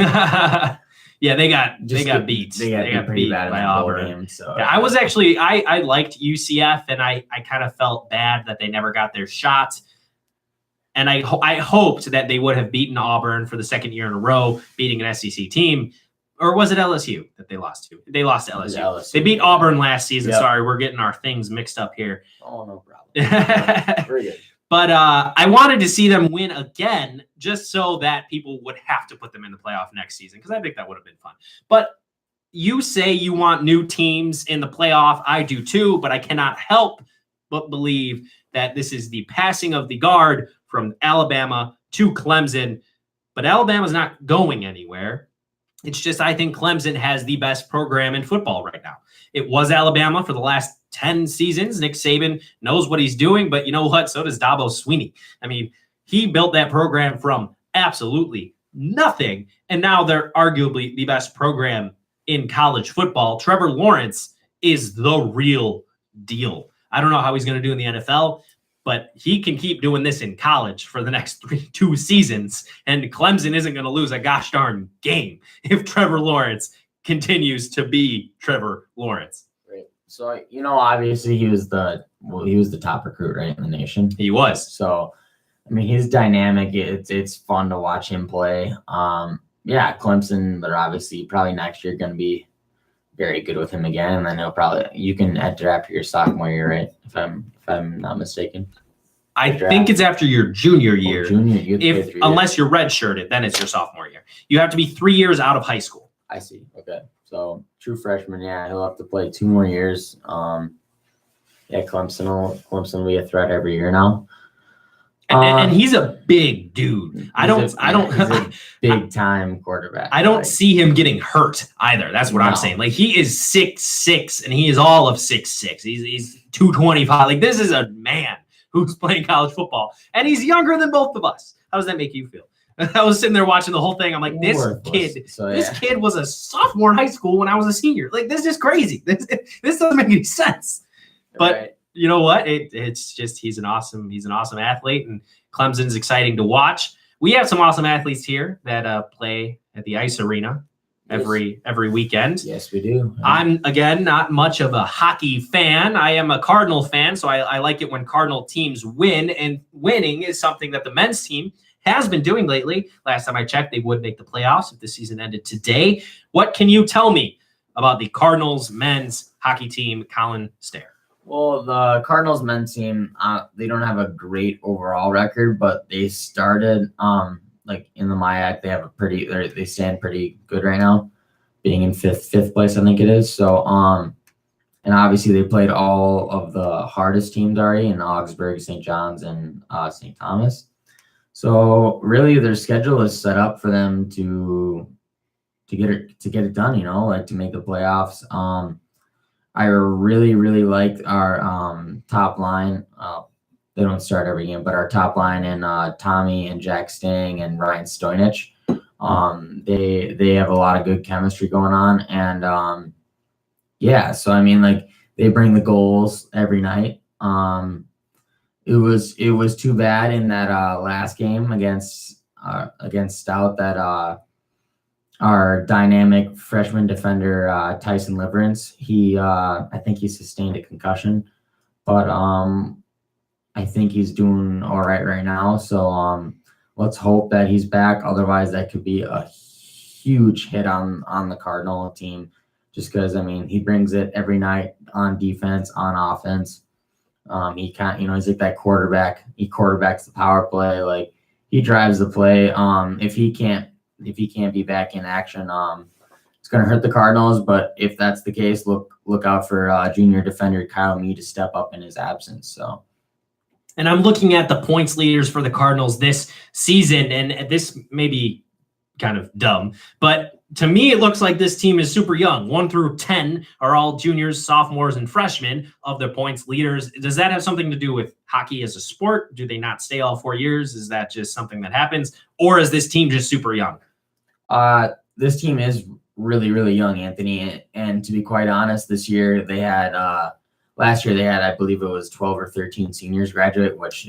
Yeah, they got beat. They got beat by Auburn. Game, so. Yeah, I was actually I liked UCF, and I kind of felt bad that they never got their shot. And I hoped that they would have beaten Auburn for the second year in a row, beating an SEC team. Or was it LSU that they lost to? They lost to LSU. They beat Auburn last season. Yep. Sorry, we're getting our things mixed up here. Oh, no problem. Very good. But I wanted to see them win again just so that people would have to put them in the playoff next season, because I think that would have been fun. But you say you want new teams in the playoff. I do too, but I cannot help but believe that this is the passing of the guard from Alabama to Clemson. But Alabama's not going anywhere. It's just I think Clemson has the best program in football right now. It was Alabama for the last 10 seasons. Nick Saban knows what he's doing, but you know what? So does Dabo Swinney. I mean, he built that program from absolutely nothing, and now they're arguably the best program in college football. Trevor Lawrence is the real deal. I don't know how he's going to do in the NFL, but he can keep doing this in college for the next 2 seasons, and Clemson isn't going to lose a gosh darn game if Trevor Lawrence continues to be Trevor Lawrence. Right. So, obviously he was the top recruit, right, in the nation. He was. So, I mean, he's dynamic. It's fun to watch him play. Yeah, Clemson, they're obviously probably next year going to be very good with him again. And then you can enter after your sophomore year, right? If I'm not mistaken. I think it's after your junior year. Junior, you have to play 3 years. Unless you're redshirted, then it's your sophomore year. You have to be 3 years out of high school. I see. Okay. So true freshman, yeah, he'll have to play 2 more years. Yeah, Clemson will be a threat every year now. And he's a big dude. He's a big time quarterback. I don't see him getting hurt either. That's what I'm saying. Like, he is 6'6", and he is all of 6'6". He's 225. Like, this is a man who's playing college football, and he's younger than both of us. How does that make you feel? I was sitting there watching the whole thing. I'm like, this kid was a sophomore in high school when I was a senior. Like, this is crazy. This doesn't make any sense. But right. You know what? It's just he's an awesome athlete, and Clemson's exciting to watch. We have some awesome athletes here that play at the Ice Arena every weekend. Yes, we do. I'm, again, not much of a hockey fan. I am a Cardinal fan, so I like it when Cardinal teams win, and winning is something that the men's team has been doing lately. Last time I checked, they would make the playoffs if the season ended today. What can you tell me about the Cardinals men's hockey team, Colin Stair? Well, the Cardinals men's team, they don't have a great overall record, but they started like in the MIAC. They have they stand pretty good right now, being in fifth place, I think it is. So and obviously they played all of the hardest teams already in Augsburg, St. John's, and St. Thomas. So really, their schedule is set up for them to get it done. Like to make the playoffs. I really, really like our top line. They don't start every game, but our top line and Tommy and Jack Stang and Ryan Stoyanich, they have a lot of good chemistry going on. And yeah, so I mean, like, they bring the goals every night. It was too bad in that last game against Stout that our dynamic freshman defender, Tyson Liverance, I think he sustained a concussion, but I think he's doing all right now. So let's hope that he's back. Otherwise, that could be a huge hit on the Cardinal team, just because, I mean, he brings it every night on defense, on offense. He can't, he's like that quarterback. He quarterbacks the power play. Like, he drives the play. If he can't be back in action, it's going to hurt the Cardinals. But if that's the case, look out for junior defender Kyle Meade to step up in his absence. So, and I'm looking at the points leaders for the Cardinals this season, and this may be kind of dumb, but to me, it looks like this team is super young. 1 through 10 are all juniors, sophomores, and freshmen of their points leaders. Does that have something to do with hockey as a sport? Do they not stay all 4 years? Is that just something that happens? Or is this team just super young? This team is really, really young, Anthony. And to be quite honest, this year they had, last year they had, I believe it was 12 or 13 seniors graduate, which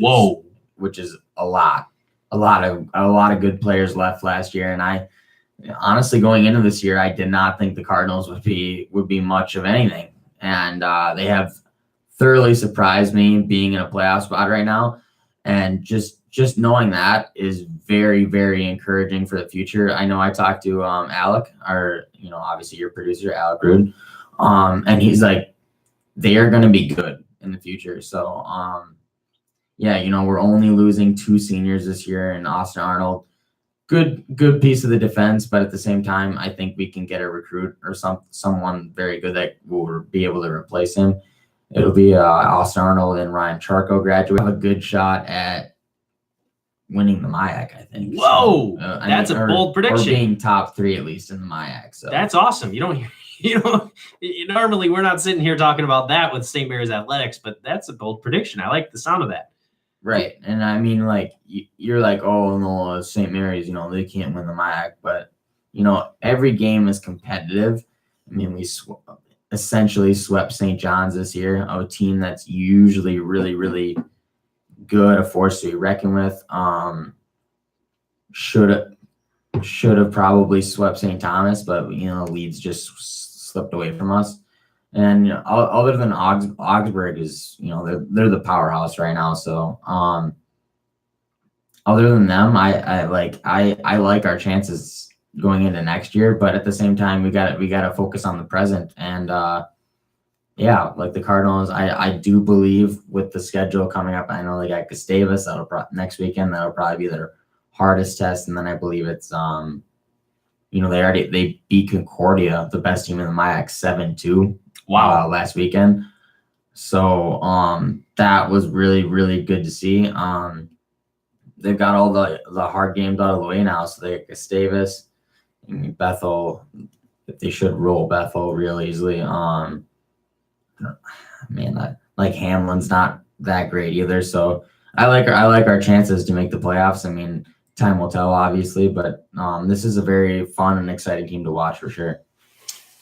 is a lot of good players left last year. And honestly, going into this year, I did not think the Cardinals would be much of anything. And they have thoroughly surprised me being in a playoff spot right now. And just knowing that is very, very encouraging for the future. I know I talked to Alec, obviously your producer, Alec Rude, and he's like, they are going to be good in the future. So, yeah, we're only losing 2 seniors this year, and Austin Arnold, good piece of the defense, but at the same time, I think we can get a recruit or someone very good that will be able to replace him. It'll be Austin Arnold and Ryan Charco graduate. Have a good shot at winning the MIAC, I think. Whoa, So, that's a bold prediction. Or being top 3 at least in the MIAC. So That's awesome. Normally we're not sitting here talking about that with St. Mary's Athletics, but that's a bold prediction. I like the sound of that. right. And I mean, like, you're like, oh no, St. Mary's, they can't win the MIAC, but every game is competitive. I mean, we essentially swept St. John's this year, a team that's usually really, really good, a force to be reckoned with. Should have probably swept St. Thomas, but Leeds just slipped away from us. And other than Augsburg is they're the powerhouse right now. So other than them, I like our chances going into next year, but at the same time we got to focus on the present. And like the Cardinals, I do believe with the schedule coming up, I know they got Gustavus next weekend. That'll probably be their hardest test, and then I believe it's they beat Concordia, the best team in the MIAC, 7-2. Wow. Last weekend. So that was really, really good to see. They've got all the hard games out of the way now, so they got Gustavus. Bethel, they should roll Bethel real easily. Hamlin's not that great either. So I like our chances to make the playoffs. I mean, time will tell, obviously, but this is a very fun and exciting team to watch for sure.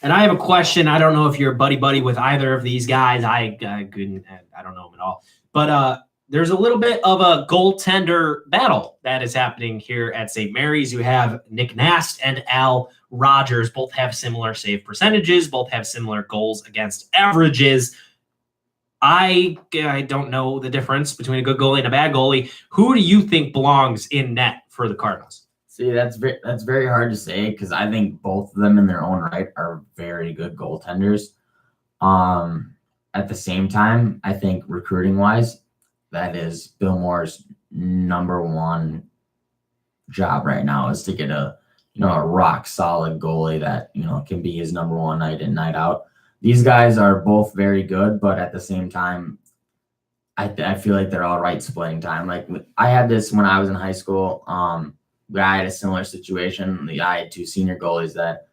And I have a question. I don't know if you're buddy with either of these guys. I don't know them at all. But there's a little bit of a goaltender battle that is happening here at St. Mary's. You have Nick Nast and Al Rogers. Both have similar save percentages. Both have similar goals against averages. I don't know the difference between a good goalie and a bad goalie. Who do you think belongs in net for the Cardinals? See, that's very hard to say because I think both of them in their own right are very good goaltenders. At the same time, I think recruiting-wise, that is Bill Moore's number one job right now is to get a rock solid goalie that can be his number one night in, night out. These guys are both very good, but at the same time, I feel like they're all right splitting time. Like I had this when I was in high school. I had a similar situation. I had 2 senior goalies that,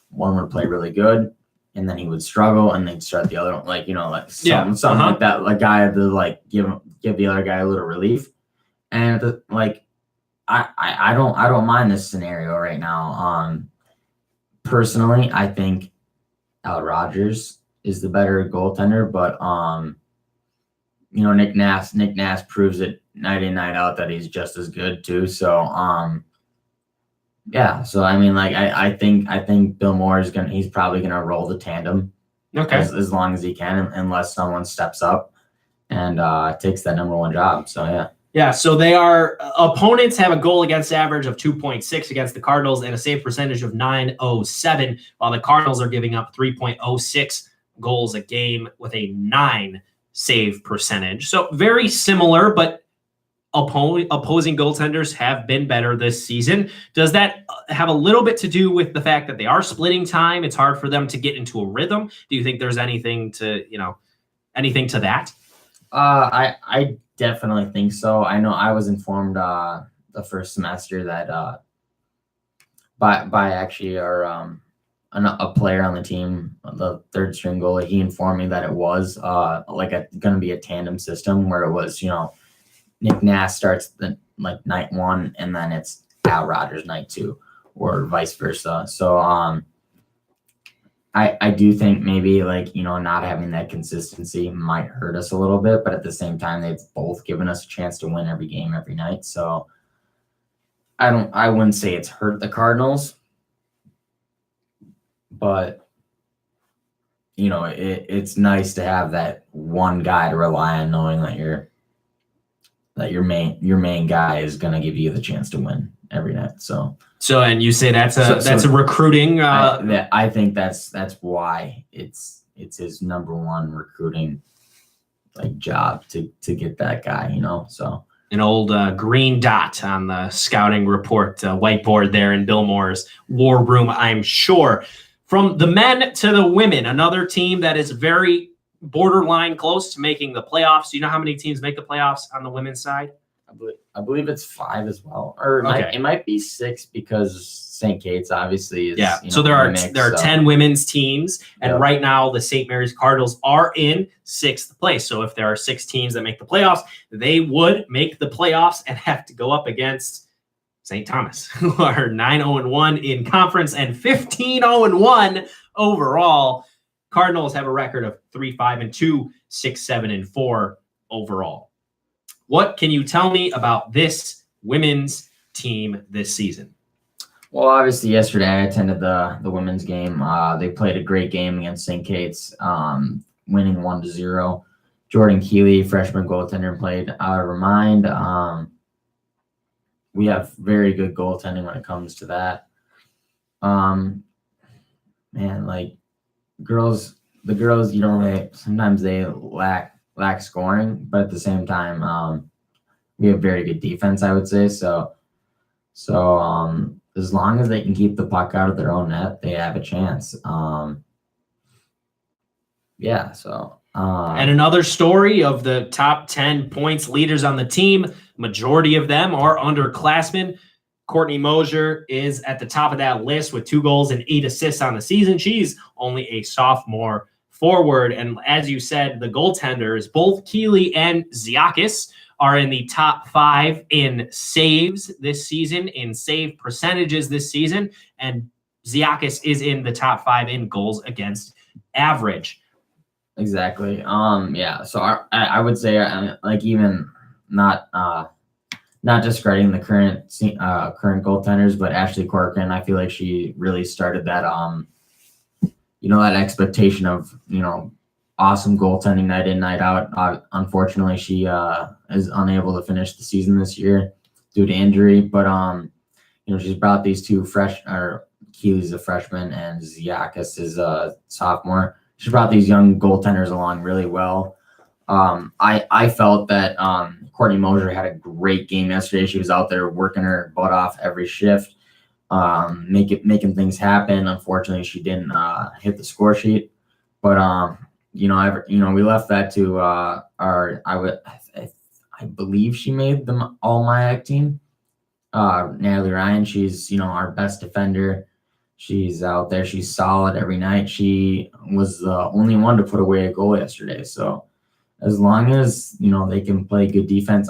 one would play really good and then he would struggle and they'd start the other one. Something like that. Like guy had to give the other guy a little relief. And I don't mind this scenario right now. Personally, I think Al Rogers is the better goaltender, but Nick Nast proves it night in, night out that he's just as good too. So so I mean, I think Bill Moore he's probably gonna roll the tandem as long as he can, unless someone steps up and takes that number one job. So so they are opponents have a goal against average of 2.6 against the Cardinals and a save percentage of .907, while the Cardinals are giving up 3.06 goals a game with a 9 save percentage. So very similar, but opposing goaltenders have been better this season. Does that have a little bit to do with the fact that they are splitting time? It's hard for them to get into a rhythm. Do you think there's anything to that? I definitely think so. I know I was informed the first semester that by actually our a player on the team, the third string goalie, he informed me that it was going to be a tandem system where it was, Nick Nast starts night 1 and then it's Al Rogers night 2 or vice versa. So I do think maybe not having that consistency might hurt us a little bit, but at the same time, they've both given us a chance to win every game every night. So I wouldn't say it's hurt the Cardinals, but it's nice to have that one guy to rely on, knowing that your main guy is going to give you the chance to win every night. So and you say that's a recruiting. I think that's why it's his number one recruiting job to get that guy. So an old green dot on the scouting report whiteboard there in Bill Moore's war room, I'm sure. From the men to the women, another team that is very borderline close to making the playoffs. Do you know how many teams make the playoffs on the women's side? I believe it's 5 as well, or Okay. it might be 6 because St. Kate's obviously is. Yeah. You know, So there in are the mix, there are so. 10 women's teams, and Yep. right now the St. Mary's Cardinals are in 6th place. So if there are 6 teams that make the playoffs, they would make the playoffs and have to go up against St. Thomas, who are 9-0-1 in conference and 15-0-1 overall. Cardinals have a record of 3-5-2, 6-7-4 overall. What can you tell me about this women's team this season? Well, obviously, yesterday I attended the women's game. They played a great game against St. Kate's, winning 1-0. Jordan Keeley, freshman goaltender, played out of her mind. We have very good goaltending when it comes to that. Man, like the girls, sometimes they lack scoring, but at the same time, we have very good defense, I would say. So as long as they can keep the puck out of their own net, they have a chance. Yeah. So. And another story of the top 10 points leaders on the team, majority of them are underclassmen. Courtney Mosier is at the top of that list with 2 goals and 8 assists on the season. She's only a sophomore forward. And as you said, the goaltenders, both Keeley and Ziakis, are in the top 5 in saves this season, in save percentages this season. And Ziakis is in the top 5 in goals against average. Exactly. Yeah. So I would say, like, even not discrediting the current goaltenders, but Ashley Corcoran, I feel like she really started that that expectation of awesome goaltending night in, night out. Unfortunately, she is unable to finish the season this year due to injury, but she's brought these 2 Keeley's a freshman and Ziakis is a sophomore. She brought these young goaltenders along really well. I felt that Courtney Mosier had a great game yesterday. She was out there working her butt off every shift, making things happen. Unfortunately, she didn't hit the score sheet, but we left that to I believe she made the All MIAC team. Natalie Ryan, she's our best defender. She's out there. She's solid every night. She was the only one to put away a goal yesterday. So as long as they can play good defense,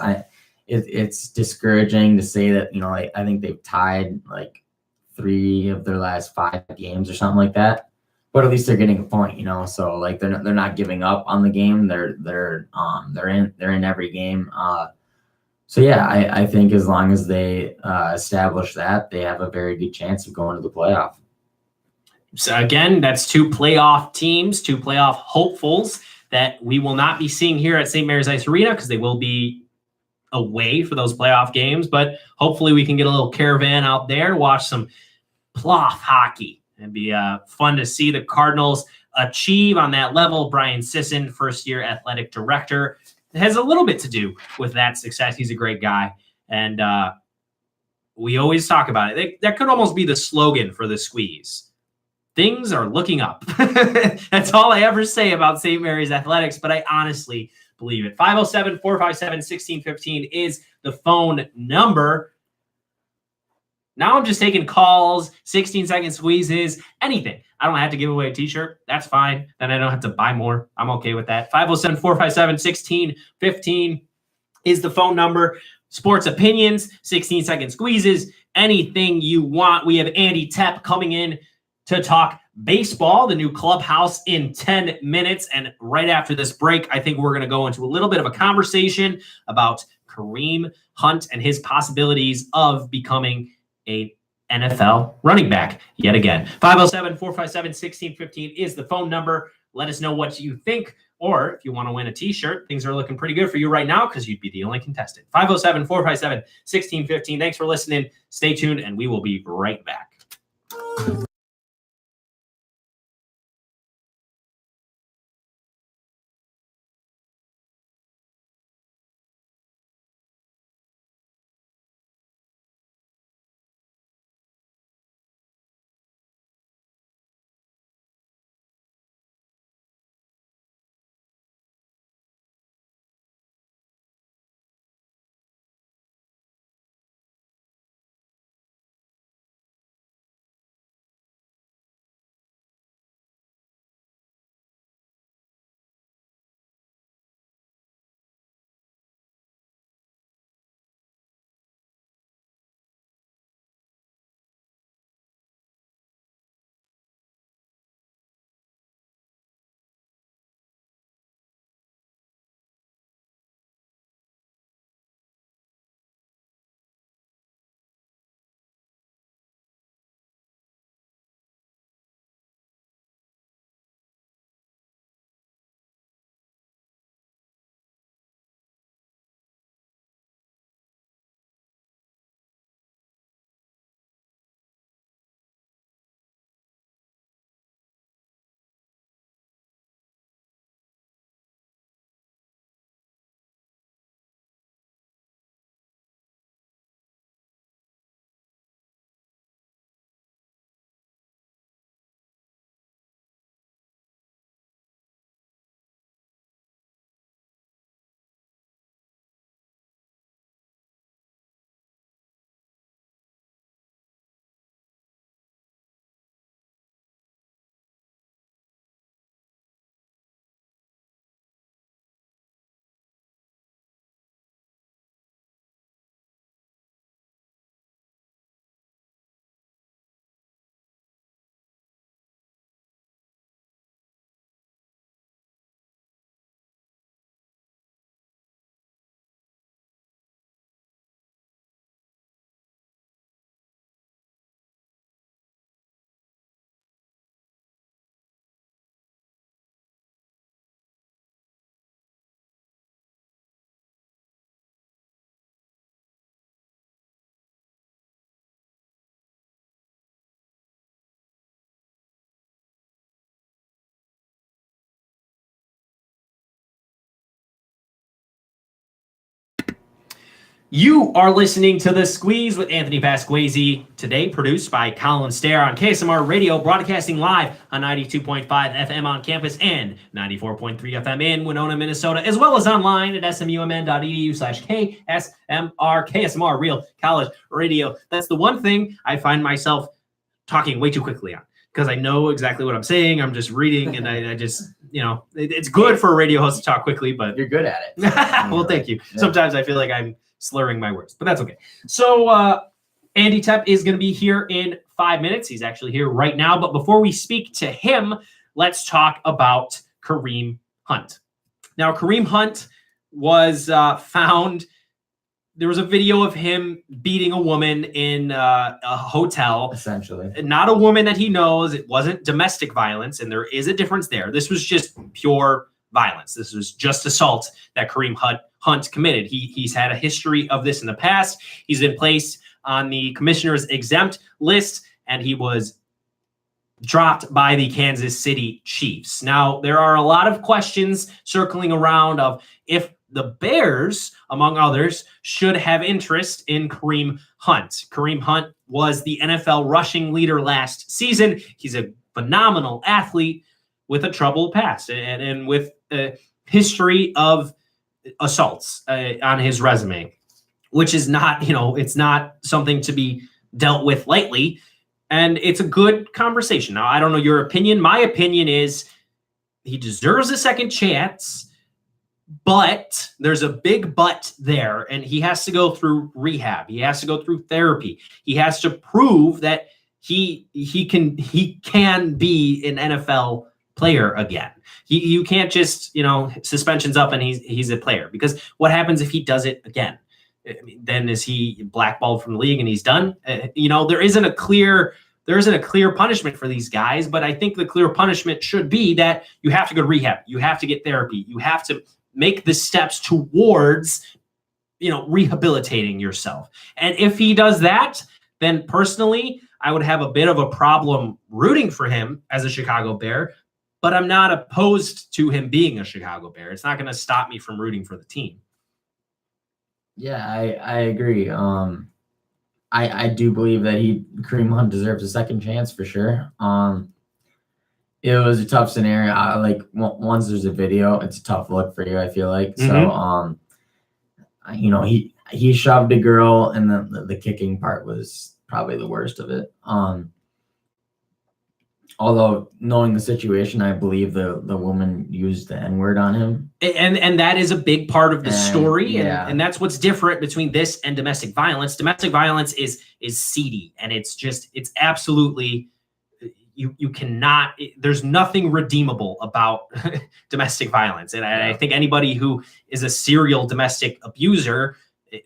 it's discouraging to say that I think they've tied like 3 of their last 5 games or something like that. But at least they're getting a point, So like they're not giving up on the game. They're in every game. So yeah, I think as long as they establish that, they have a very good chance of going to the playoff. So again, that's 2 playoff teams, 2 playoff hopefuls that we will not be seeing here at St. Mary's Ice Arena because they will be away for those playoff games. But hopefully we can get a little caravan out there, watch some playoff hockey. It'd be fun to see the Cardinals achieve on that level. Brian Sisson, first-year athletic director, has a little bit to do with that success. He's a great guy. And we always talk about it. That could almost be the slogan for the Squeeze. Things are looking up. That's all I ever say about St. Mary's athletics, but I honestly believe it. 507-457-1615 is the phone number. Now I'm just taking calls, 16-second squeezes, anything. I don't have to give away a t-shirt. That's fine. Then I don't have to buy more. I'm okay with that. 507-457-1615 is the phone number. Sports opinions, 16-second squeezes, anything you want. We have Andy Tepp coming in to talk baseball, the new clubhouse, in 10 minutes. And right after this break, I think we're going to go into a little bit of a conversation about Kareem Hunt and his possibilities of becoming a NFL running back yet again. 507-457-1615 is the phone number. Let us know what you think, or if you want to win a t-shirt, things are looking pretty good for you right now because you'd be the only contestant. 507-457-1615. Thanks for listening. Stay tuned, and we will be right back. You are listening to The Squeeze with Anthony Pasquazi, today produced by Colin Stair on KSMR Radio, broadcasting live on 92.5 FM on campus and 94.3 FM in Winona, Minnesota, as well as online at smumn.edu/KSMR, KSMR Real College Radio. That's the one thing I find myself talking way too quickly on, because I know exactly what I'm saying. I'm just reading, and I just, it's good for a radio host to talk quickly, but You're good at it. well, thank you. Yeah. Sometimes I feel like I'm slurring my words, but that's okay. So Andy Tepp is going to be here in 5 minutes. He's actually here right now. But before we speak to him, let's talk about Kareem Hunt. Now, Kareem Hunt was found. There was a video of him beating a woman in a hotel. Essentially. Not a woman that he knows. It wasn't domestic violence, and there is a difference there. This was just pure violence. This was just assault that Kareem Hunt committed. He's had a history of this in the past. He's been placed on the commissioner's exempt list, and he was dropped by the Kansas City Chiefs. Now, there are a lot of questions circling around of if the Bears, among others, should have interest in Kareem Hunt. Kareem Hunt was the NFL rushing leader last season. He's a phenomenal athlete with a troubled past and with a history of assaults on his resume, which is not, it's not something to be dealt with lightly. And it's a good conversation. Now, I don't know your opinion. My opinion is he deserves a second chance, but there's a big but there, and he has to go through rehab. He has to go through therapy. He has to prove that he can be an NFL player again. You can't just, suspension's up and he's a player, because what happens if he does it again? I mean, then is he blackballed from the league and he's done? There isn't a clear punishment for these guys, but I think the clear punishment should be that you have to go to rehab. You have to get therapy. You have to make the steps towards, rehabilitating yourself. And if he does that, then personally, I would have a bit of a problem rooting for him as a Chicago Bear, but I'm not opposed to him being a Chicago Bear. It's not going to stop me from rooting for the team. Yeah, I agree. I do believe that Kareem Hunt deserves a second chance for sure. It was a tough scenario. Once there's a video, it's a tough look for you, I feel like. Mm-hmm. So, he shoved a girl, and then the kicking part was probably the worst of it. Although knowing the situation, I believe the woman used the N-word on him. And that is a big part of the story. Yeah. And that's what's different between this and domestic violence. Domestic violence is seedy, and it's absolutely, you cannot, there's nothing redeemable about domestic violence. And I think anybody who is a serial domestic abuser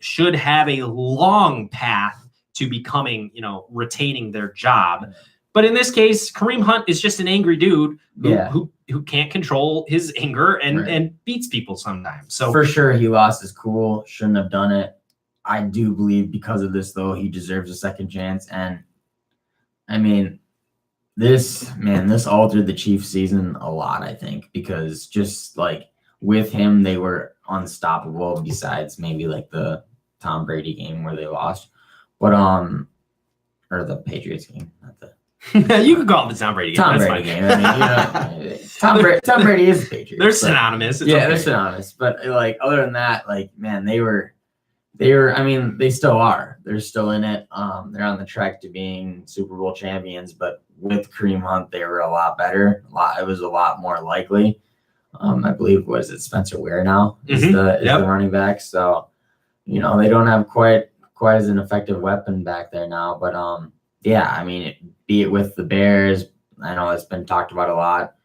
should have a long path to becoming, retaining their job. But in this case, Kareem Hunt is just an angry dude who can't control his anger and beats people sometimes. So for sure, he lost his cool. Shouldn't have done it. I do believe because of this, though, he deserves a second chance. And I mean, this altered the Chiefs season a lot, I think, because just like with him, they were unstoppable. Besides maybe like the Tom Brady game where they lost, but or the Patriots game, not the. You could call it the Tom Brady game. Tom That's Brady fine. game. I mean, Tom Brady is the Patriots. They're synonymous. It's They're okay. synonymous. But like other than that, like man, they were. I mean, they still are. They're still in it. They're on the track to being Super Bowl champions. But with Kareem Hunt, they were a lot better. It was a lot more likely. I believe Spencer Ware now is the running back. So, they don't have quite as an effective weapon back there now. But yeah, I mean, be it with the Bears, I know it's been talked about a lot.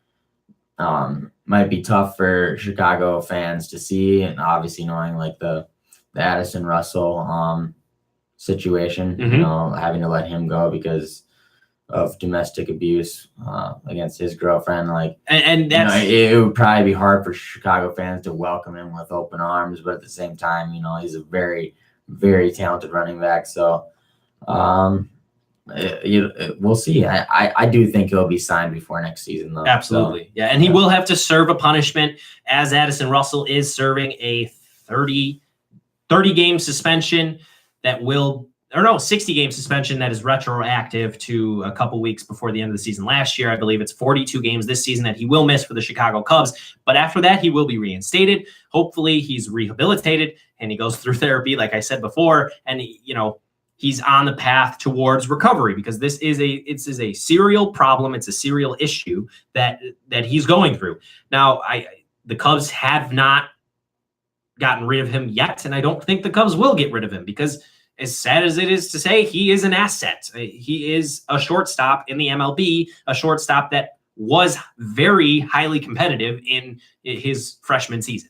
Might be tough for Chicago fans to see, and obviously knowing like the Addison Russell situation, having to let him go because of domestic abuse against his girlfriend. Like, and that's it would probably be hard for Chicago fans to welcome him with open arms, but at the same time, he's a very, very talented running back. So, we'll see. I do think he'll be signed before next season, though. Absolutely. So, yeah. And he will have to serve a punishment, as Addison Russell is serving a 30 30-game suspension that will, or no, 60-game suspension that is retroactive to a couple weeks before the end of the season last year. I believe it's 42 games this season that he will miss for the Chicago Cubs. But after that, he will be reinstated. Hopefully he's rehabilitated and he goes through therapy, like I said before, and he's on the path towards recovery, because this is a serial problem. It's a serial issue that he's going through. Now, the Cubs have not gotten rid of him yet, and I don't think the Cubs will get rid of him, because as sad as it is to say, he is an asset. He is a shortstop in the MLB, a shortstop that was very highly competitive in his freshman season.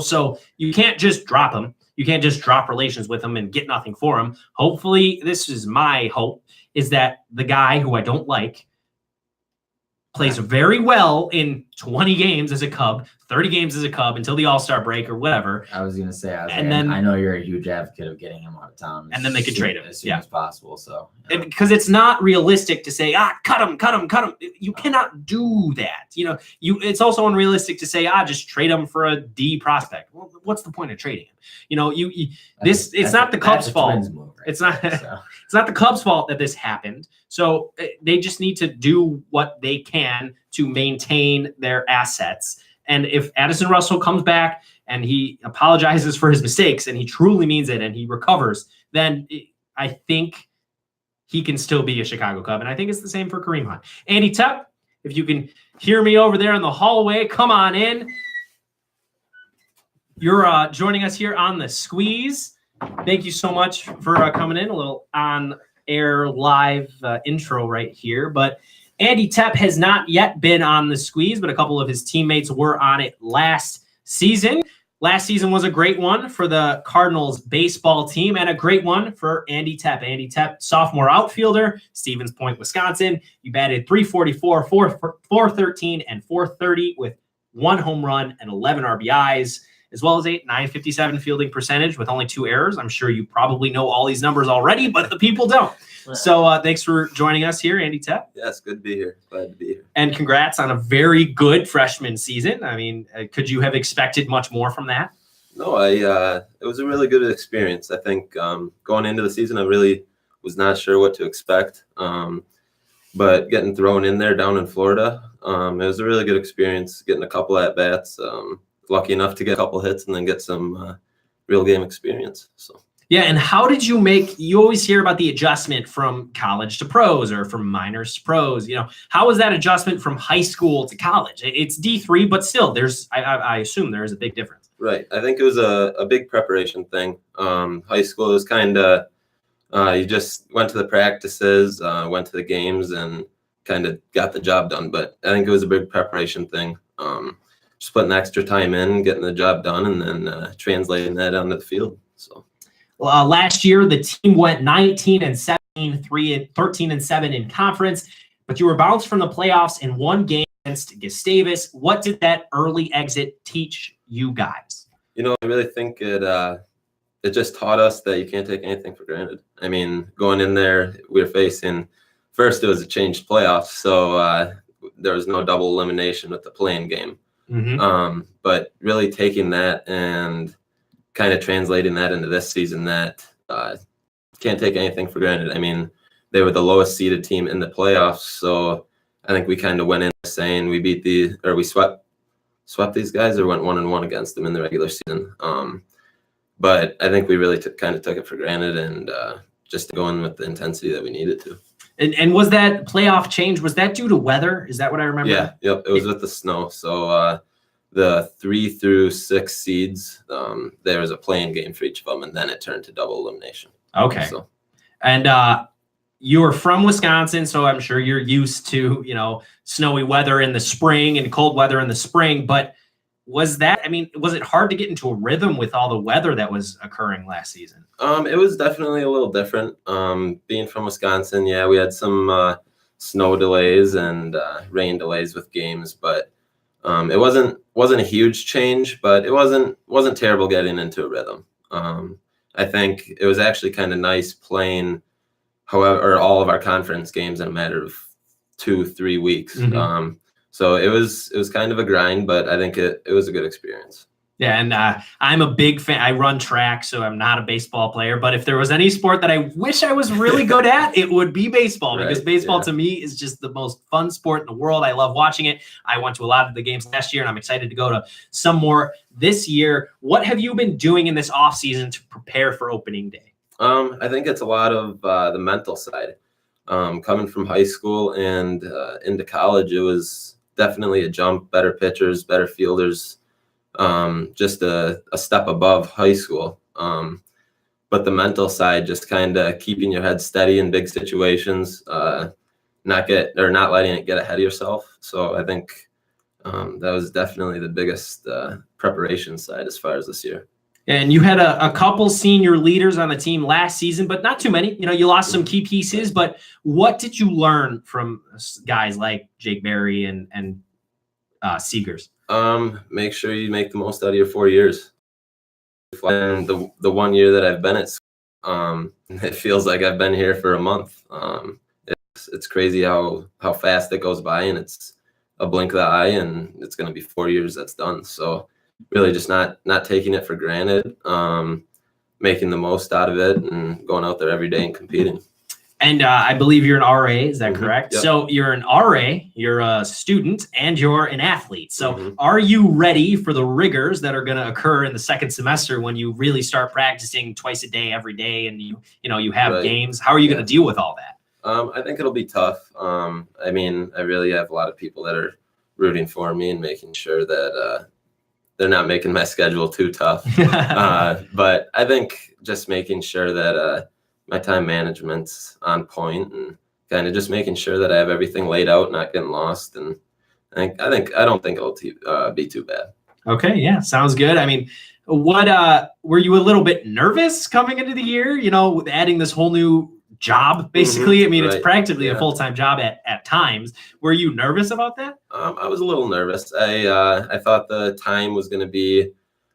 So you can't just drop him. You can't just drop relations with him and get nothing for him. Hopefully, this is my hope, is that the guy who I don't like plays very well in 20 games as a Cub, 30 games as a Cub until the All-Star break or whatever. I was going to say, then I know you're a huge advocate of getting him out of town. And then they could trade him as soon as possible. So, because it's not realistic to say, cut him. You cannot do that. It's also unrealistic to say, just trade him for a D prospect. Well, what's the point of trading him? It's not the Cubs' fault. It's not. It's not the Cubs' fault that this happened. So they just need to do what they can to maintain their assets. And if Addison Russell comes back and he apologizes for his mistakes and he truly means it and he recovers, then I think he can still be a Chicago Cub. And I think it's the same for Kareem Hunt. Andy Tepp, if you can hear me over there in the hallway, come on in. You're joining us here on The Squeeze. Thank you so much for coming in. A little on-air live intro right here. But Andy Tepp has not yet been on The Squeeze, but a couple of his teammates were on it last season. Last season was a great one for the Cardinals baseball team and a great one for Andy Tepp. Andy Tepp, sophomore outfielder, Stevens Point, Wisconsin. You batted .344, .413, and .430 with 1 home run and 11 RBIs. As well as a .957 fielding percentage with only 2 errors. I'm sure you probably know all these numbers already, but the people don't. So thanks for joining us here, Andy Tepp. Yes, good to be here. Glad to be here. And congrats on a very good freshman season. I mean, could you have expected much more from that? No, it was a really good experience. I think going into the season, I really was not sure what to expect. But getting thrown in there down in Florida, it was a really good experience, getting a couple at-bats. Lucky enough to get a couple hits and then get some real game experience. So yeah, and how did you you always hear about the adjustment from college to pros or from minors to pros. How was that adjustment from high school to college? It's D3, but still I assume there is a big difference. Right. I think it was a big preparation thing. High school was kind of you just went to the practices, went to the games and kind of got the job done. But I think it was a big preparation thing. Just putting extra time in, getting the job done, and then translating that onto the field. So, last year the team went 19-17, 13-7 in conference, but you were bounced from the playoffs in 1 game against Gustavus. What did that early exit teach you guys? I really think it just taught us that you can't take anything for granted. I mean, going in there, we were facing first it was a changed playoffs, so there was no double elimination with the play-in game. Mm-hmm. But really taking that and kind of translating that into this season, that can't take anything for granted. I mean, they were the lowest seeded team in the playoffs, so I think we kind of went in saying we swept these guys or went 1-1 against them in the regular season. But I think we really kind of took it for granted and just going with the intensity that we needed to. And was that playoff change, was that due to weather? Is that what I remember? Yeah, yep. It was with the snow. So the 3 through 6 seeds, there was a play-in game for each of them, and then it turned to double elimination. Okay. So. And you are from Wisconsin, so I'm sure you're used to, snowy weather in the spring and cold weather in the spring. But was it hard to get into a rhythm with all the weather that was occurring last season? It was definitely a little different. Being from Wisconsin, yeah, we had some snow delays and rain delays with games, but it wasn't a huge change, but it wasn't terrible getting into a rhythm. I think it was actually kind of nice playing, however, all of our conference games in a matter of 2-3 weeks. Mm-hmm. So it was kind of a grind, but I think it was a good experience. Yeah, and I'm a big fan. I run track, so I'm not a baseball player. But if there was any sport that I wish I was really good at, it would be baseball, because Right, baseball yeah. to me is just the most fun sport in the world. I love watching it. I went to a lot of the games last year, and I'm excited to go to some more this year. What have you been doing in this off season to prepare for opening day? I think it's a lot of the mental side. Coming from high school and into college, it was definitely a jump. Better pitchers, better fielders, just a step above high school. But the mental side, just kind of keeping your head steady in big situations, not letting it get ahead of yourself. So I think that was definitely the biggest preparation side as far as this year. And you had a couple senior leaders on the team last season, but not too many. You lost some key pieces, but what did you learn from guys like Jake Berry and Seegers? Make sure you make the most out of your 4 years. And the 1 year that I've been at school, it feels like I've been here for a month. It's crazy how fast it goes by, and it's a blink of the eye, and it's going to be 4 years that's done. So really just not taking it for granted, making the most out of it, and going out there every day and competing. And I believe you're an RA, is that correct? Yep. So you're an RA, you're a student, and you're an athlete. So Mhm. are you ready for the rigors that are going to occur in the second semester when you really start practicing twice a day, every day, and you have Right. games? How are you Yeah. going to deal with all that? I think it'll be tough. I mean, I really have a lot of people that are rooting for me and making sure that they're not making my schedule too tough. But I think just making sure that my time management's on point, and kind of just making sure that I have everything laid out, not getting lost. And I don't think it'll be too bad. Okay, yeah, sounds good. I mean, what were you a little bit nervous coming into the year? With adding this whole new job, basically. I mean, it's Right. practically a Yeah. full-time job at times. Were you nervous about that? I was a little nervous. I thought the time was going to be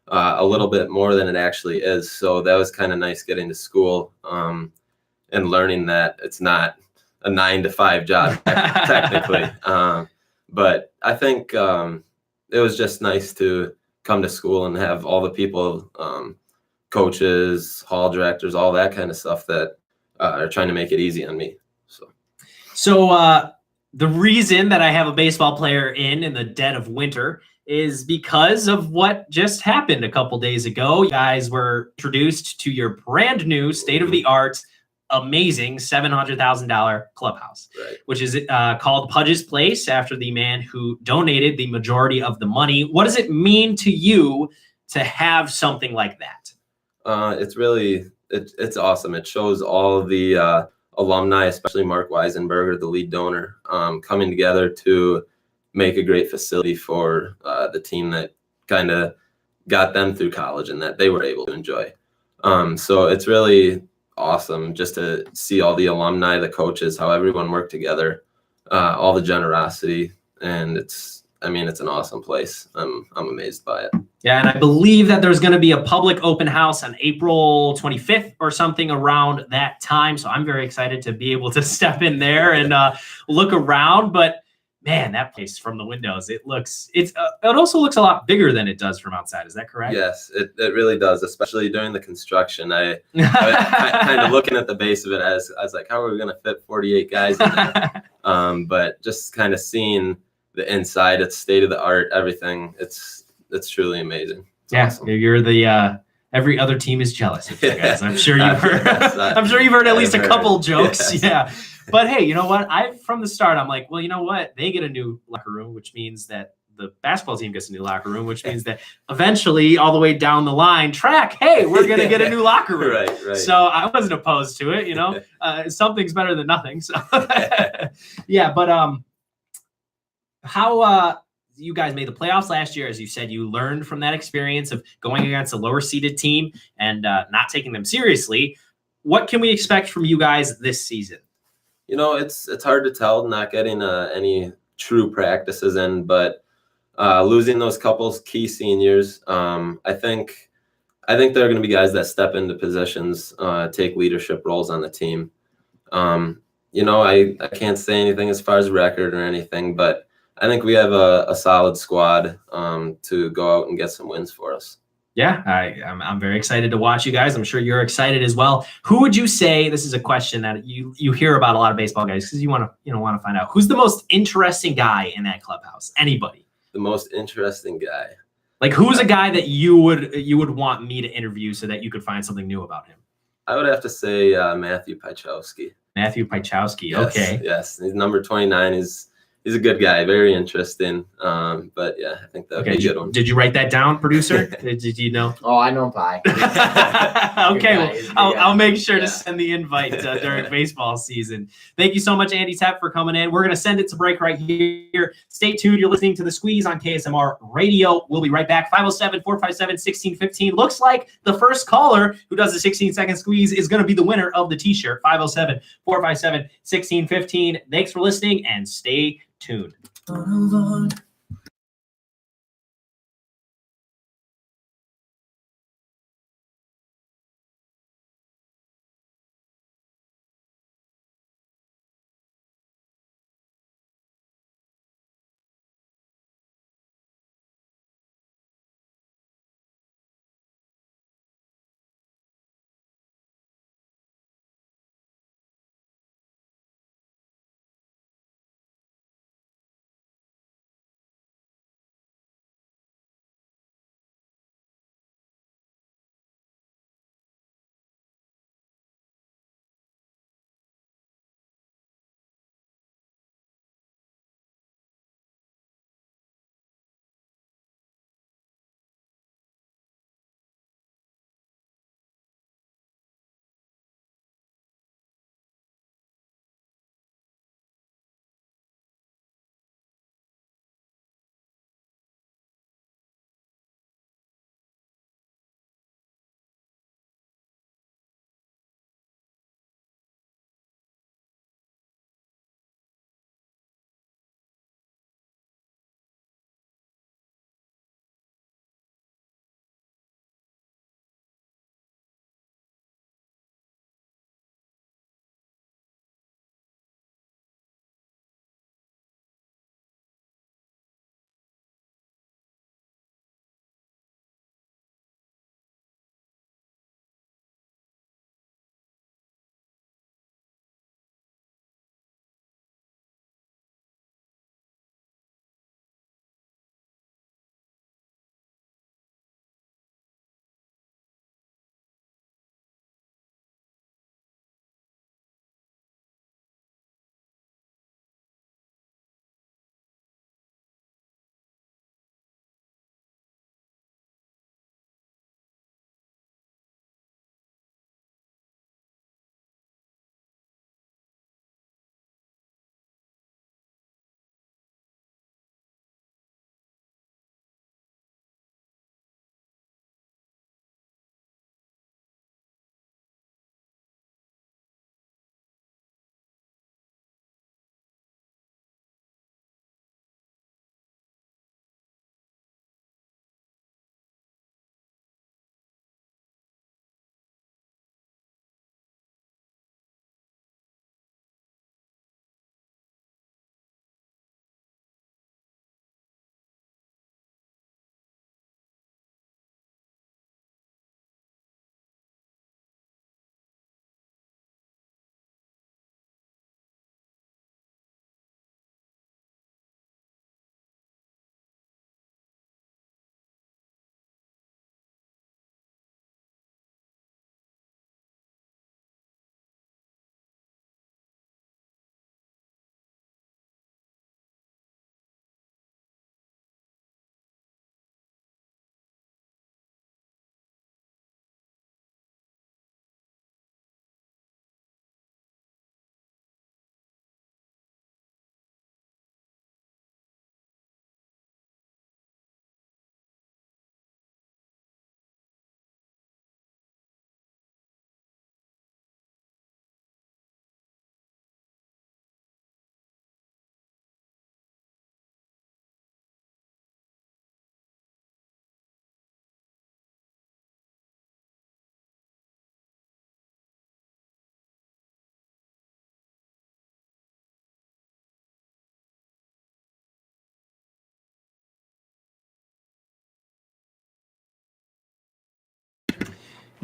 a little bit more than it actually is. So that was kind of nice getting to school and learning that it's not a 9 to 5 job technically. But I think it was just nice to come to school and have all the people, coaches, hall directors, all that kind of stuff that are trying to make it easy on me. So the reason that I have a baseball player in the dead of winter is because of what just happened a couple days ago. You guys were introduced to your brand new state-of-the-art, amazing $700,000 clubhouse, Right. which is called Pudge's Place, after the man who donated the majority of the money. What does it mean to you to have something like that? It's really it's awesome. It shows all of the alumni, especially Mark Weisenberger, the lead donor, coming together to make a great facility for the team that kind of got them through college and that they were able to enjoy. So it's really awesome just to see all the alumni, the coaches, how everyone worked together, all the generosity, and it's an awesome place. I'm amazed by it. Yeah, and I believe that there's going to be a public open house on April 25th or something around that time. So I'm very excited to be able to step in there and look around. But man, that place from the windows, it also looks a lot bigger than it does from outside. Is that correct? Yes, it really does, especially during the construction. I kind of looking at the base of it as I was like, how are we going to fit 48 guys in there? But just kind of seeing the inside, it's state of the art, everything. It's truly amazing. It's awesome. You're the every other team is jealous of you guys. I'm sure you've heard. Yes, I'm sure you've heard at least a I've couple heard. jokes. Yes. Yeah, but hey, you know what? From the start, I'm like, well, you know what? They get a new locker room, which means that the basketball team gets a new locker room, which means that eventually, all the way down the line, track, hey, we're gonna get a new locker room. Right. So I wasn't opposed to it. Something's better than nothing. So yeah, but how you guys made the playoffs last year, as you said, you learned from that experience of going against a lower seeded team and not taking them seriously. What can we expect from you guys this season? It's hard to tell, not getting any true practices in, but losing those couple key seniors, I think there are going to be guys that step into positions, take leadership roles on the team. I can't say anything as far as record or anything, but I think we have a solid squad to go out and get some wins for us. Yeah, I'm very excited to watch you guys. I'm sure you're excited as well. Who would you say, this is a question that you hear about a lot of baseball guys because you want to find out who's the most interesting guy in that clubhouse? Anybody? The most interesting guy. Like who's a guy that you would want me to interview so that you could find something new about him? I would have to say Matthew Pichowski. Matthew Pichowski. Yes, Okay. Yes, he's number 29. He's a good guy, very interesting. But yeah, I think that'd be a good one. Did you write that down, producer? did you know? Oh, I know Pi. Okay, well, He's a good I'll guy. make sure to Yeah. send the invite during baseball season. Thank you so much, Andy Tepp, for coming in. We're going to send it to break right here. Stay tuned. You're listening to The Squeeze on KSMR Radio. We'll be right back. 507-457-1615. Looks like the first caller who does the 16-second squeeze is going to be the winner of the T-shirt. 507-457-1615. Thanks for listening, and stay tuned.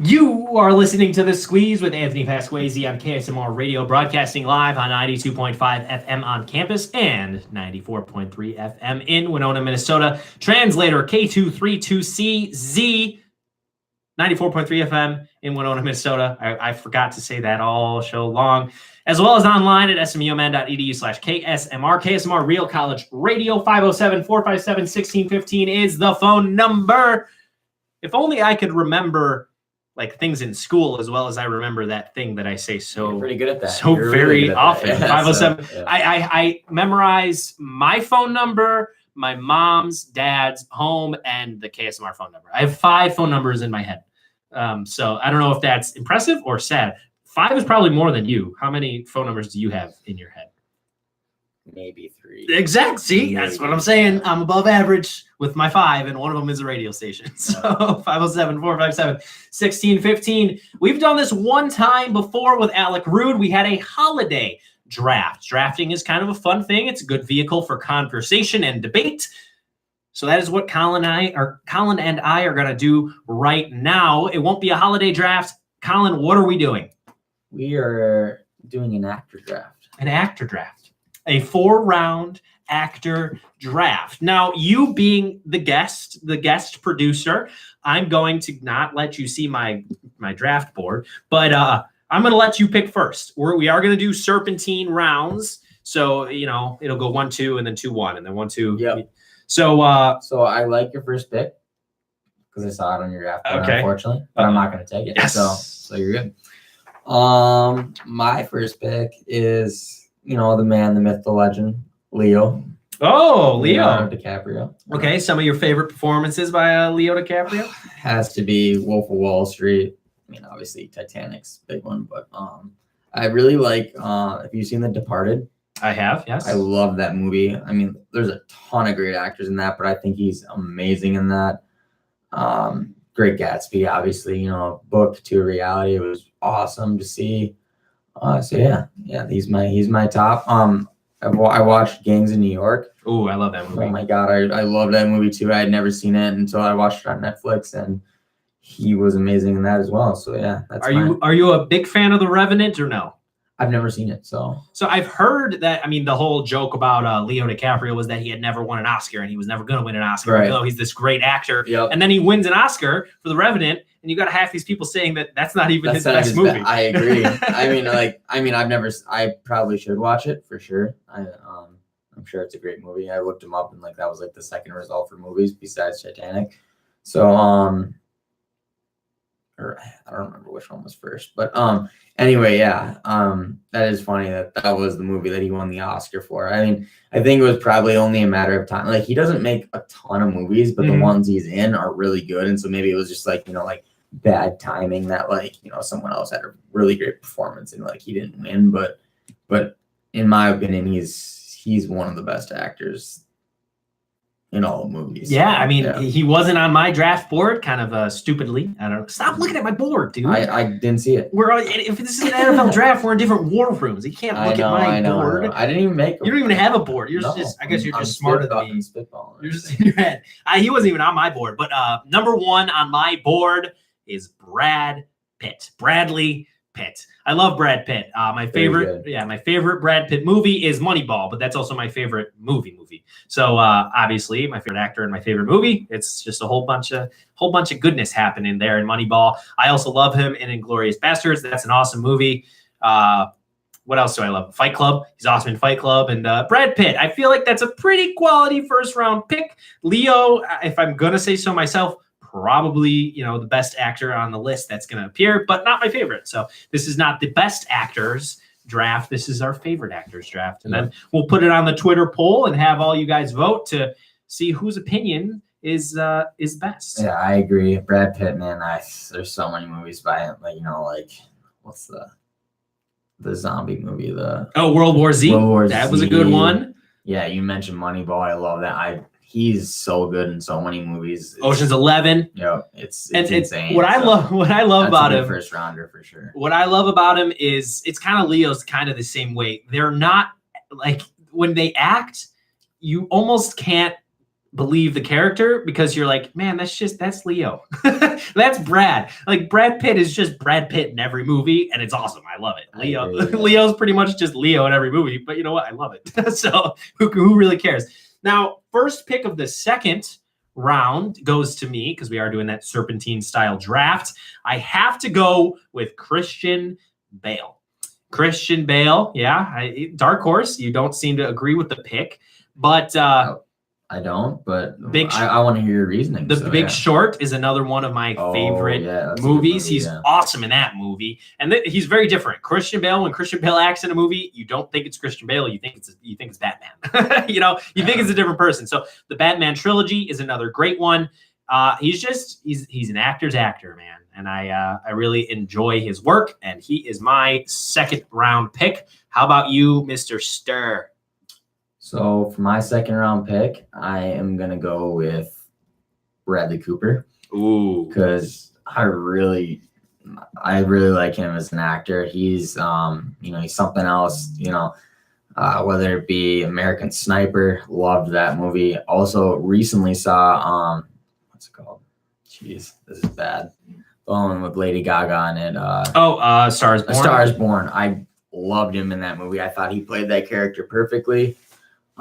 You are listening to The Squeeze with Anthony Pasquazi on KSMR Radio, broadcasting live on 92.5 FM on campus and 94.3 FM in Winona, Minnesota. Translator K232CZ, 94.3 FM in Winona, Minnesota. I forgot to say that all show long. As well as online at smumn.edu/KSMR. KSMR Real College Radio, 507-457-1615 is the phone number. If only I could remember like things in school as well as I remember that thing that I say You're pretty good at that. so You're very really good at that. often. Yeah, 507. so, yeah. I memorize my phone number, my mom's, dad's, home, and the KSMR phone number. I have 5 phone numbers in my head. So I don't know if that's impressive or sad. 5 is probably more than you. How many phone numbers do you have in your head? Maybe 3. Exact. See, that's what I'm saying. I'm above average with my 5, and one of them is a radio station. So 507-457-1615. We've done this one time before with Alec Rude. We had a holiday draft. Drafting is kind of a fun thing. It's a good vehicle for conversation and debate. So that is what Colin and I are going to do right now. It won't be a holiday draft. Colin, what are we doing? We are doing an actor draft. An actor draft. A 4-round actor draft. Now, you being the guest producer, I'm going to not let you see my draft board, but I'm going to let you pick first. We are going to do serpentine rounds. So, it'll go 1-2 and then 2-1 and then 1-2. Yep. So I like your first pick because I saw it on your draft board, Okay. unfortunately, but I'm not going to take it. Yes. So you're good. My first pick is, the man, the myth, the legend, Leo. Oh, Leo. Leonardo DiCaprio. Okay, some of your favorite performances by Leo DiCaprio? Has to be Wolf of Wall Street. I mean, obviously Titanic's a big one, but I really like. Have you seen The Departed? I have, yes. I love that movie. I mean, there's a ton of great actors in that, but I think he's amazing in that. Great Gatsby, obviously, book to reality. It was awesome to see. So yeah, he's my top. I watched Gangs in New York. Oh, I love that movie. Oh my God, I love that movie too. I had never seen it until I watched it on Netflix, and he was amazing in that as well. So yeah, that's Are you a big fan of The Revenant or no? I've never seen it, so I've heard that. I mean, the whole joke about Leo DiCaprio was that he had never won an Oscar and he was never going to win an Oscar. Right. Even though he's this great actor, Yep. and then he wins an Oscar for The Revenant, and you got half these people saying that that's not even his not best his movie. I agree. I probably should watch it for sure. I'm sure it's a great movie. I looked him up and that was the second result for movies besides Titanic. So or I don't remember which one was first, but anyway, yeah, that is funny that was the movie that he won the Oscar for. I mean, I think it was probably only a matter of time. Like, he doesn't make a ton of movies, but the ones he's in are really good, and so maybe it was just bad timing that someone else had a really great performance and he didn't win. But in my opinion, he's one of the best actors in all the movies. Yeah, I mean, he wasn't on my draft board, kind of stupidly. I don't know. Stop looking at my board, dude. I didn't see it. If this is an NFL draft, we're in different war rooms. You can't look at my board. I didn't even make You don't even have a board. You're I guess you're just smarter than me. You're just in your head. He wasn't even on my board. But number 1 on my board is Brad Pitt. Bradley Pitt. I love Brad Pitt. My favorite Brad Pitt movie is Moneyball, but that's also my favorite movie. So obviously, my favorite actor in my favorite movie. It's just a whole bunch of goodness happening there in Moneyball. I also love him in Inglourious Basterds. That's an awesome movie. What else do I love? Fight Club. He's awesome in Fight Club. And Brad Pitt. I feel like that's a pretty quality first round pick. Leo, if I'm gonna say so myself, probably the best actor on the list that's going to appear, but not my favorite. So this is not the best actors draft. This is our favorite actors draft, and then we'll put it on the Twitter poll and have all you guys vote to see whose opinion is best. Yeah, I agree. Brad Pitt, man. There's so many movies by him. What's the zombie movie? World War Z. That was a good one. Yeah, you mentioned Moneyball. I love that. He's so good in so many movies. Ocean's 11. Yeah, it's insane. What I love about him, first rounder for sure. What I love about him is it's kind of Leo's kind of the same way. They're not when they act, you almost can't believe the character because you're like, man, that's Leo. That's Brad. Like Brad Pitt is just Brad Pitt in every movie, and it's awesome. I love it. I agree, yeah. Leo's pretty much just Leo in every movie, but you know what? I love it. So who really cares? Now, first pick of the second round goes to me because we are doing that serpentine style draft. I have to go with Christian Bale. Christian Bale, yeah, dark horse. You don't seem to agree with the pick, but I don't, but Big I want to hear your reasoning. The so, Big yeah. Short is another one of my favorite yeah, that's a good movies. movie, He's yeah. awesome in that movie, and he's very different. Christian Bale, when Christian Bale acts in a movie, you don't think it's Christian Bale. You think it's Batman. you think it's a different person. So the Batman trilogy is another great one. He's an actor's actor, man, and I really enjoy his work, and he is my second round pick. How about you, Mr. Stir? So for my second round pick, I am gonna go with Bradley Cooper Ooh, because I really like him as an actor. He's he's something else. Whether it be American Sniper, loved that movie. Also recently saw what's it called? Jeez, this is bad. The one with Lady Gaga in it. Stars A Born. Star is Born. I loved him in that movie. I thought he played that character perfectly.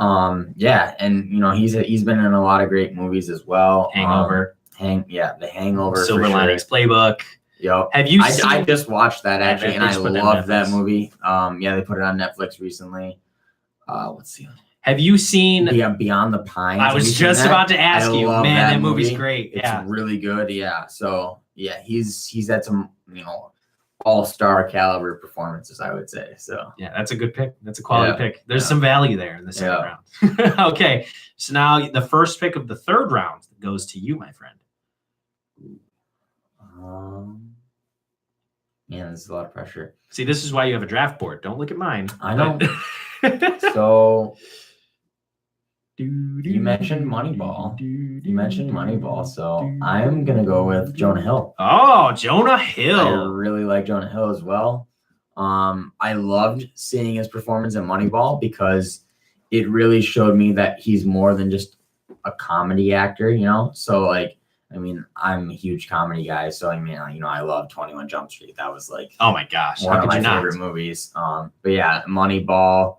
And he's been in a lot of great movies as well. Hangover. The Hangover. Silver for sure. Linings Playbook. Yep. Have you I seen? just watched that actually, and I Netflix put it on loved that Netflix. movie. They put it on Netflix recently. What's the Have you seen? Beyond the Pines? I Have you was seen just that? about to ask I you. love Man, that that movie's movie. great. It's Yeah. really good. Yeah. So yeah, he's had some all-star caliber performances, I would say. So Yeah, that's a good pick. That's a quality Yeah. pick. There's Yeah. some value there in the second round. Okay, so now the first pick of the third round goes to you, my friend. man, this is a lot of pressure. See, this is why you have a draft board. Don't look at mine. I know. So you mentioned Moneyball. So I'm gonna go with Jonah Hill. Oh, Jonah I Hill. really like Jonah Hill as well. I loved seeing his performance in Moneyball because it really showed me that he's more than just a comedy actor, So I'm a huge comedy guy, so I love 21 Jump Street. That was like Oh my gosh, one how of could my you favorite not? movies. But yeah, Moneyball.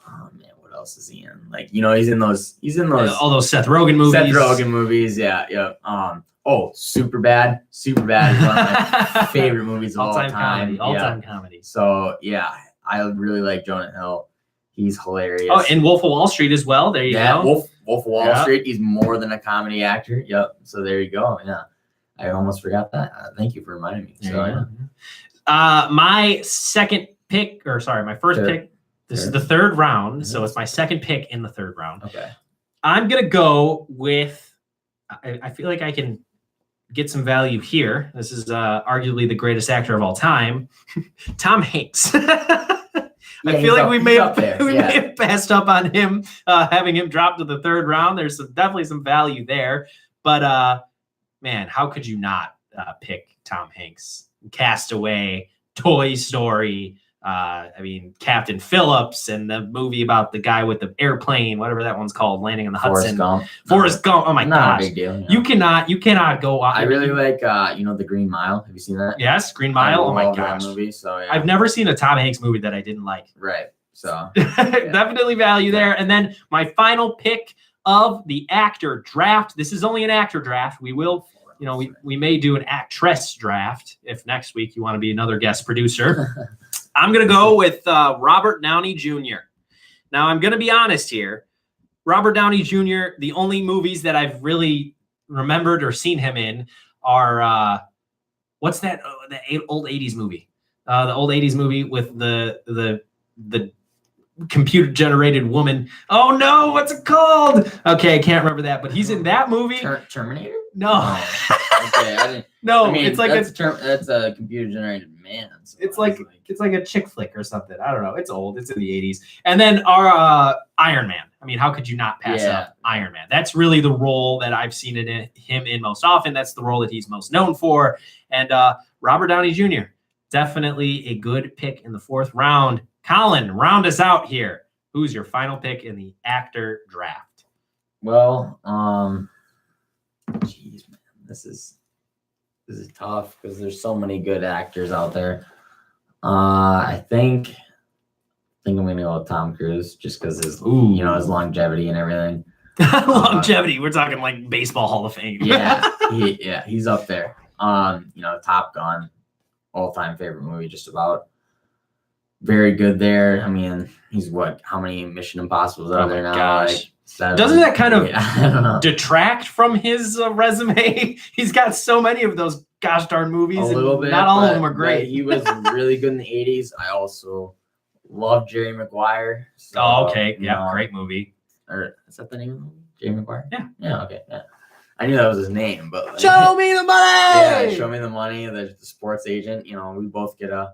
Oh man, what else is he in? Like, he's in those All those Seth Rogen movies. Seth Rogen movies. Yeah. Superbad. Superbad is one of my favorite movies of all time. comedy. Yeah. All-time comedy. So yeah, I really like Jonah Hill. He's hilarious. Oh, and Wolf of Wall Street as well. There you yeah, go. Wolf of Wall Yeah. Street. He's more than a comedy actor. Yep. So there you go. Yeah, I almost forgot that. Thank you for reminding me. There So you yeah. go. My second pick, or sorry, my first Third. pick. This is Third. the third round, Mhm. so it's my second pick in the third round. Okay. I'm gonna go with. I feel like I can get some value here. This is arguably the greatest actor of all time, Tom Hanks. I feel like we may have passed up on him, having him drop to the third round. There's definitely some value there, but man, how could you not pick Tom Hanks? Castaway, Toy Story. Captain Phillips, and the movie about the guy with the airplane, whatever that one's called, landing on the Hudson. Forrest Gump. Oh my Not gosh. a big deal. You cannot go on. I really like The Green Mile. Have you seen that? Yes, Green Mile. I Oh my love that gosh. movie. So yeah. I've never seen a Tom Hanks movie that I didn't like. Right. So Definitely value there. And then my final pick of the actor draft. This is only an actor draft. We will, we may do an actress draft if next week you want to be another guest producer. I'm going to go with Robert Downey Jr. Now, I'm going to be honest here. Robert Downey Jr., the only movies that I've really remembered or seen him in are, what's that? The old 80s movie. The old 80s movie with the computer-generated woman. Oh, no, what's it called? Okay, I can't remember that, but he's in that movie. Terminator? No. Oh, okay, I didn't. No, I mean, it's like that's a computer-generated man. So It's like a chick flick or something. I don't know. It's old. It's in the 80s. And then our Iron Man. I mean, how could you not pass up Iron Man? That's really the role that I've seen him in most often. That's the role that he's most known for. And Robert Downey Jr., definitely a good pick in the fourth round. Colin, round us out here. Who's your final pick in the actor draft? Well, geez, man, this is tough because there's so many good actors out there. I think I'm gonna go with Tom Cruise just because his Ooh. his longevity and everything. Longevity. We're talking like baseball Hall of Fame. He's up there. Top Gun, all-time favorite movie, just about. Very good there. I mean, he's how many Mission Impossibles are there now? Gosh. Like 7. Doesn't that kind of I don't know. detract from his resume? He's got so many of those gosh darn movies. A little and bit. not all of but- them are but great. He was really good in the 80s. I also love Jerry Maguire. So, Oh, okay. you Yeah, know, great movie. Or is that the name of the movie? Jerry Maguire? Yeah. Yeah, okay. Yeah. I knew that was his name, but like, Show me the money. yeah, show me the money. The sports agent. We both get a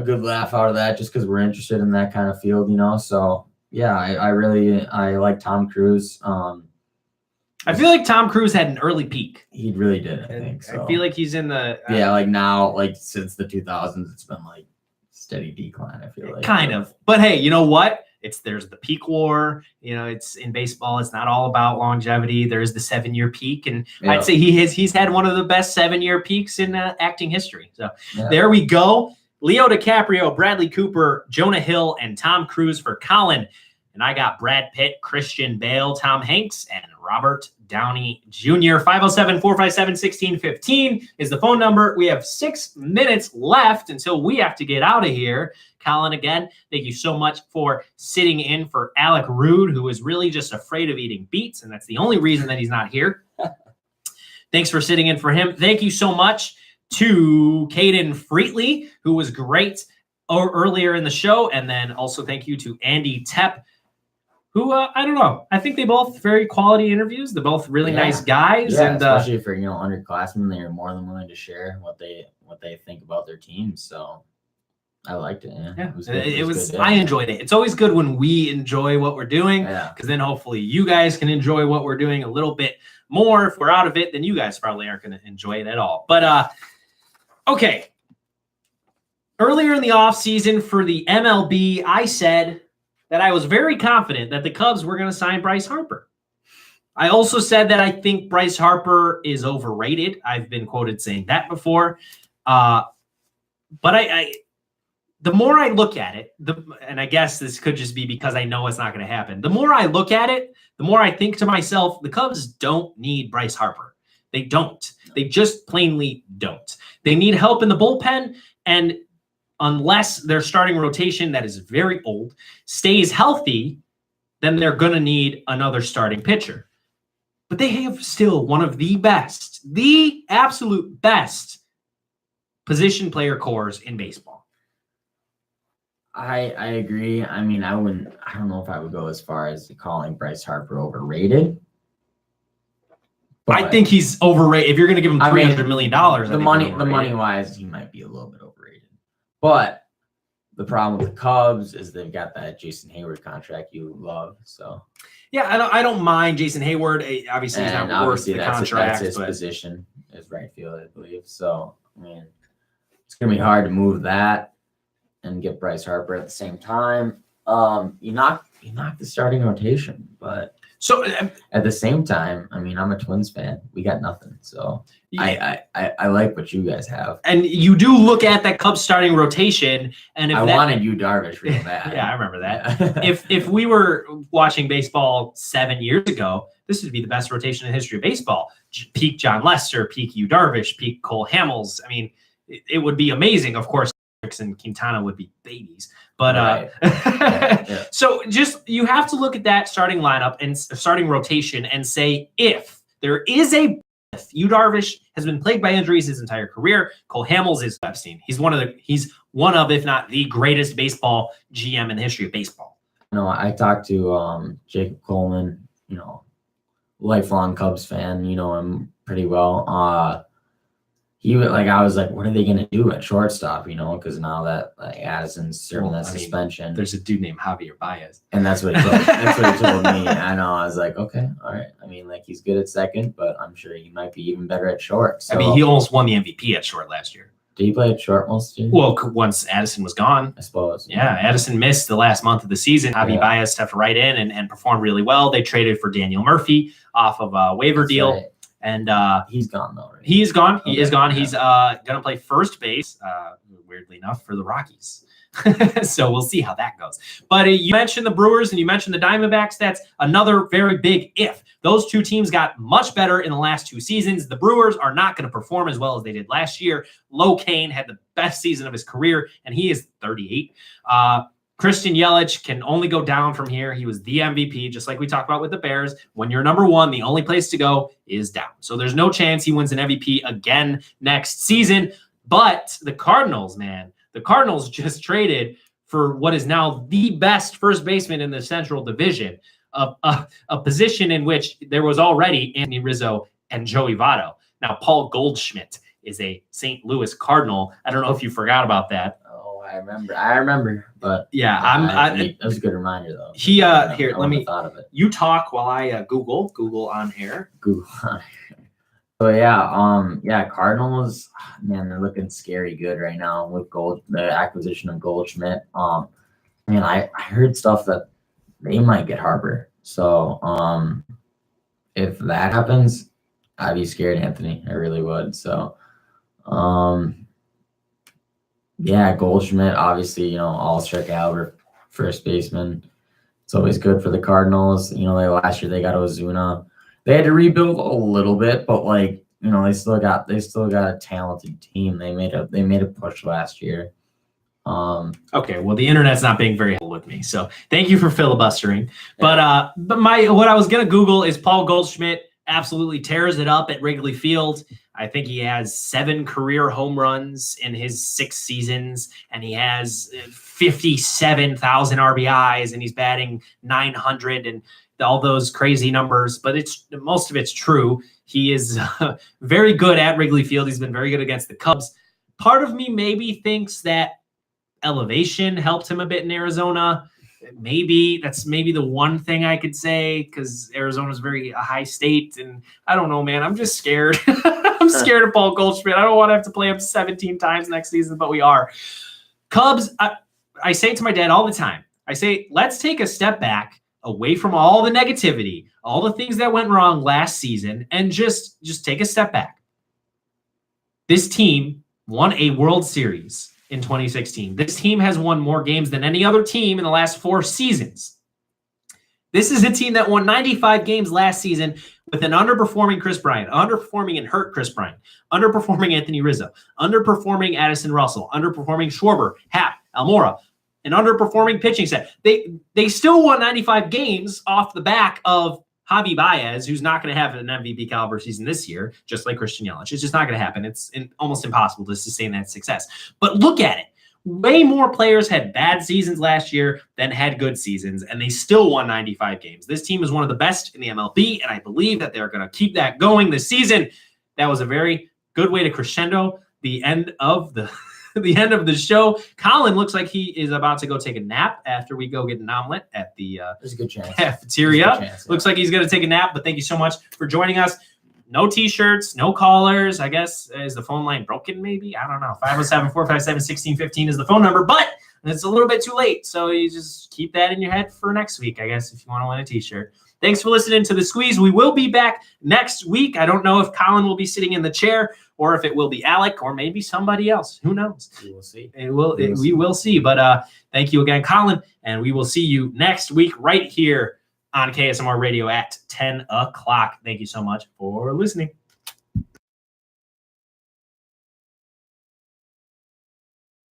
good laugh out of that just because we're interested in that kind of field. So yeah, I really like Tom Cruise. I feel like Tom Cruise had an early peak. He really did. I And think so. I feel like he's in the yeah, like now, like since the 2000s, it's been like steady decline. I feel like kind of. But hey, you know what? There's the peak war. It's in baseball. It's not all about longevity. There's the 7-year peak, and Yeah. I'd say he's had one of the best 7-year peaks in acting history. So Yeah. there we go. Leo DiCaprio, Bradley Cooper, Jonah Hill, and Tom Cruise for Colin. And I got Brad Pitt, Christian Bale, Tom Hanks, and Robert Downey Jr. 507-457-1615 is the phone number. We have 6 minutes left until we have to get out of here. Colin, again, thank you so much for sitting in for Alec Rude, who is really just afraid of eating beets, and that's the only reason that he's not here. Thanks for sitting in for him. Thank you so much to Caden Freetley, who was great earlier in the show. And then also thank you to Andy Tepp, who, I don't know. I think they both very quality interviews. They're both really Yeah. nice guys. Yeah, And especially for underclassmen, they're more than willing to share what they think about their teams. So I liked it. Yeah, yeah, good. it was good, yeah. I enjoyed it. It's always good when we enjoy what we're doing, Yeah. because then hopefully you guys can enjoy what we're doing a little bit more. If we're out of it, then you guys probably aren't going to enjoy it at all. But okay. Earlier in the offseason for the MLB, I said that I was very confident that the Cubs were going to sign Bryce Harper. I also said that I think Bryce Harper is overrated. I've been quoted saying that before. But the more I look at it, and I guess this could just be because I know it's not going to happen. The more I look at it, the more I think to myself, the Cubs don't need Bryce Harper. They don't. They just plainly don't. They need help in the bullpen, and unless their starting rotation that is very old stays healthy, then they're going to need another starting pitcher. But they have still one of the best, the absolute best position player cores in baseball. I agree. I mean, I don't know if I would go as far as calling Bryce Harper overrated. I But think he's overrated. If you're going to give him I mean, $300 million, I the think money, he's the money overrated. wise, he might be a little bit overrated. But the problem with the Cubs is they've got that Jason Hayward contract you love. So Yeah, I don't mind Jason Hayward. Obviously, he's and not worth obviously the that's contract. his But position is right field, I believe. So I mean, it's gonna be hard to move that and get Bryce Harper at the same time. You knock the starting rotation, but so at the same time, I mean, I'm a Twins fan. We got nothing, so I like what you guys have. and you do look at that Cubs starting rotation, and if I that, wanted you Darvish real bad. yeah, I remember that. Yeah. If we were watching baseball 7 years ago, this would be the best rotation in the history of baseball. Peak John Lester, peak Yu Darvish, peak Cole Hamels. I mean, it would be amazing. Of course, Hendricks and Quintana would be babies. But Right. Yeah. So just you have to look at that starting lineup and starting rotation and say, if there is a Yu Darvish has been plagued by injuries his entire career. Cole Hamels is Epstein. He's one of, if not the greatest baseball GM in the history of baseball. No, I talked to Jacob Coleman, lifelong Cubs fan, him pretty well. I was like, what are they gonna do at shortstop? Because now that Addison's serving Well, that I mean, suspension, There's a dude named Javier Baez. and that's what he told me. I know. I was like, okay, all right. I mean, he's good at second, but I'm sure he might be even better at short. So, I mean, he almost won the MVP at short last year. Did he play at short most of the year? Well, once Addison was gone. I suppose. Yeah, Addison missed the last month of the season. Javi Yeah. Baez stepped right in and performed really well. They traded for Daniel Murphy off of a waiver That's deal. right. And He's gone though, right? he is gone. He Okay, is gone. yeah. He's going to play first base, weirdly enough, for the Rockies. So we'll see how that goes. But you mentioned the Brewers and you mentioned the Diamondbacks. That's another very big if. Those two teams got much better in the last 2 seasons. The Brewers are not going to perform as well as they did last year. Lo Cain had the best season of his career, and he is 38. Christian Yelich can only go down from here. He was the MVP, just like we talked about with the Bears. When you're number one, the only place to go is down. So there's no chance he wins an MVP again next season. But the Cardinals, man, the Cardinals just traded for what is now the best first baseman in the Central Division, a position in which there was already Anthony Rizzo and Joey Votto. Now, Paul Goldschmidt is a St. Louis Cardinal. I don't know if you forgot about that. Oh, I remember. But Yeah, that was a good reminder though. Here, I let wouldn't me. have thought of it. You talk while I Google on air. Google. So yeah, Cardinals, man, they're looking scary good right now with the acquisition of Goldschmidt. Man, I heard stuff that they might get Harper. So if that happens, I'd be scared, Anthony. I really would. So yeah, Goldschmidt, obviously, all-star caliber first baseman. It's always good for the Cardinals. Like last year they got Ozuna. They had to rebuild a little bit, but they still got a talented team. They made a push last year. Okay, well, the internet's not being very helpful with me, so thank you for filibustering. But what I was gonna Google is Paul Goldschmidt absolutely tears it up at Wrigley Field. I think he has 7 career home runs in his 6 seasons, and he has 57,000 RBIs, and he's batting 900 and all those crazy numbers. But most of it's true. He is very good at Wrigley Field. He's been very good against the Cubs. Part of me maybe thinks that elevation helped him a bit in Arizona. That's maybe the one thing I could say, because Arizona's a high state, and I don't know, man. I'm just scared. I'm scared of Paul Goldschmidt. I don't want to have to play him 17 times next season, but we are. Cubs, I say to my dad all the time, I say, let's take a step back away from all the negativity, all the things that went wrong last season, and just take a step back. This team won a World Series in 2016. This team has won more games than any other team in the last 4 seasons. This is a team that won 95 games last season with an underperforming Chris Bryant, underperforming and hurt Chris Bryant, underperforming Anthony Rizzo, underperforming Addison Russell, underperforming Schwarber, Happ, Almora, an underperforming pitching set. They still won 95 games off the back of Javi Baez, who's not going to have an MVP caliber season this year, just like Christian Yelich. It's just not going to happen. It's almost impossible to sustain that success. But look at it. Way more players had bad seasons last year than had good seasons, and they still won 95 games. This team is one of the best in the MLB, and I believe that they're going to keep that going this season. That was a very good way to crescendo the end of the show. Colin looks like he is about to go take a nap after we go get an omelet at the There's a good chance. cafeteria. There's a good chance, yeah. Looks like he's going to take a nap, but thank you so much for joining us. No T-shirts, no callers. I guess, is the phone line broken maybe? I don't know. 507-457-1615 is the phone number, but it's a little bit too late. So you just keep that in your head for next week, I guess, if you want to win a T-shirt. Thanks for listening to The Squeeze. We will be back next week. I don't know if Colin will be sitting in the chair or if it will be Alec or maybe somebody else. Who knows? We will see. We will see. But thank you again, Colin, and we will see you next week right here on KSMR Radio at 10 o'clock. Thank you so much for listening.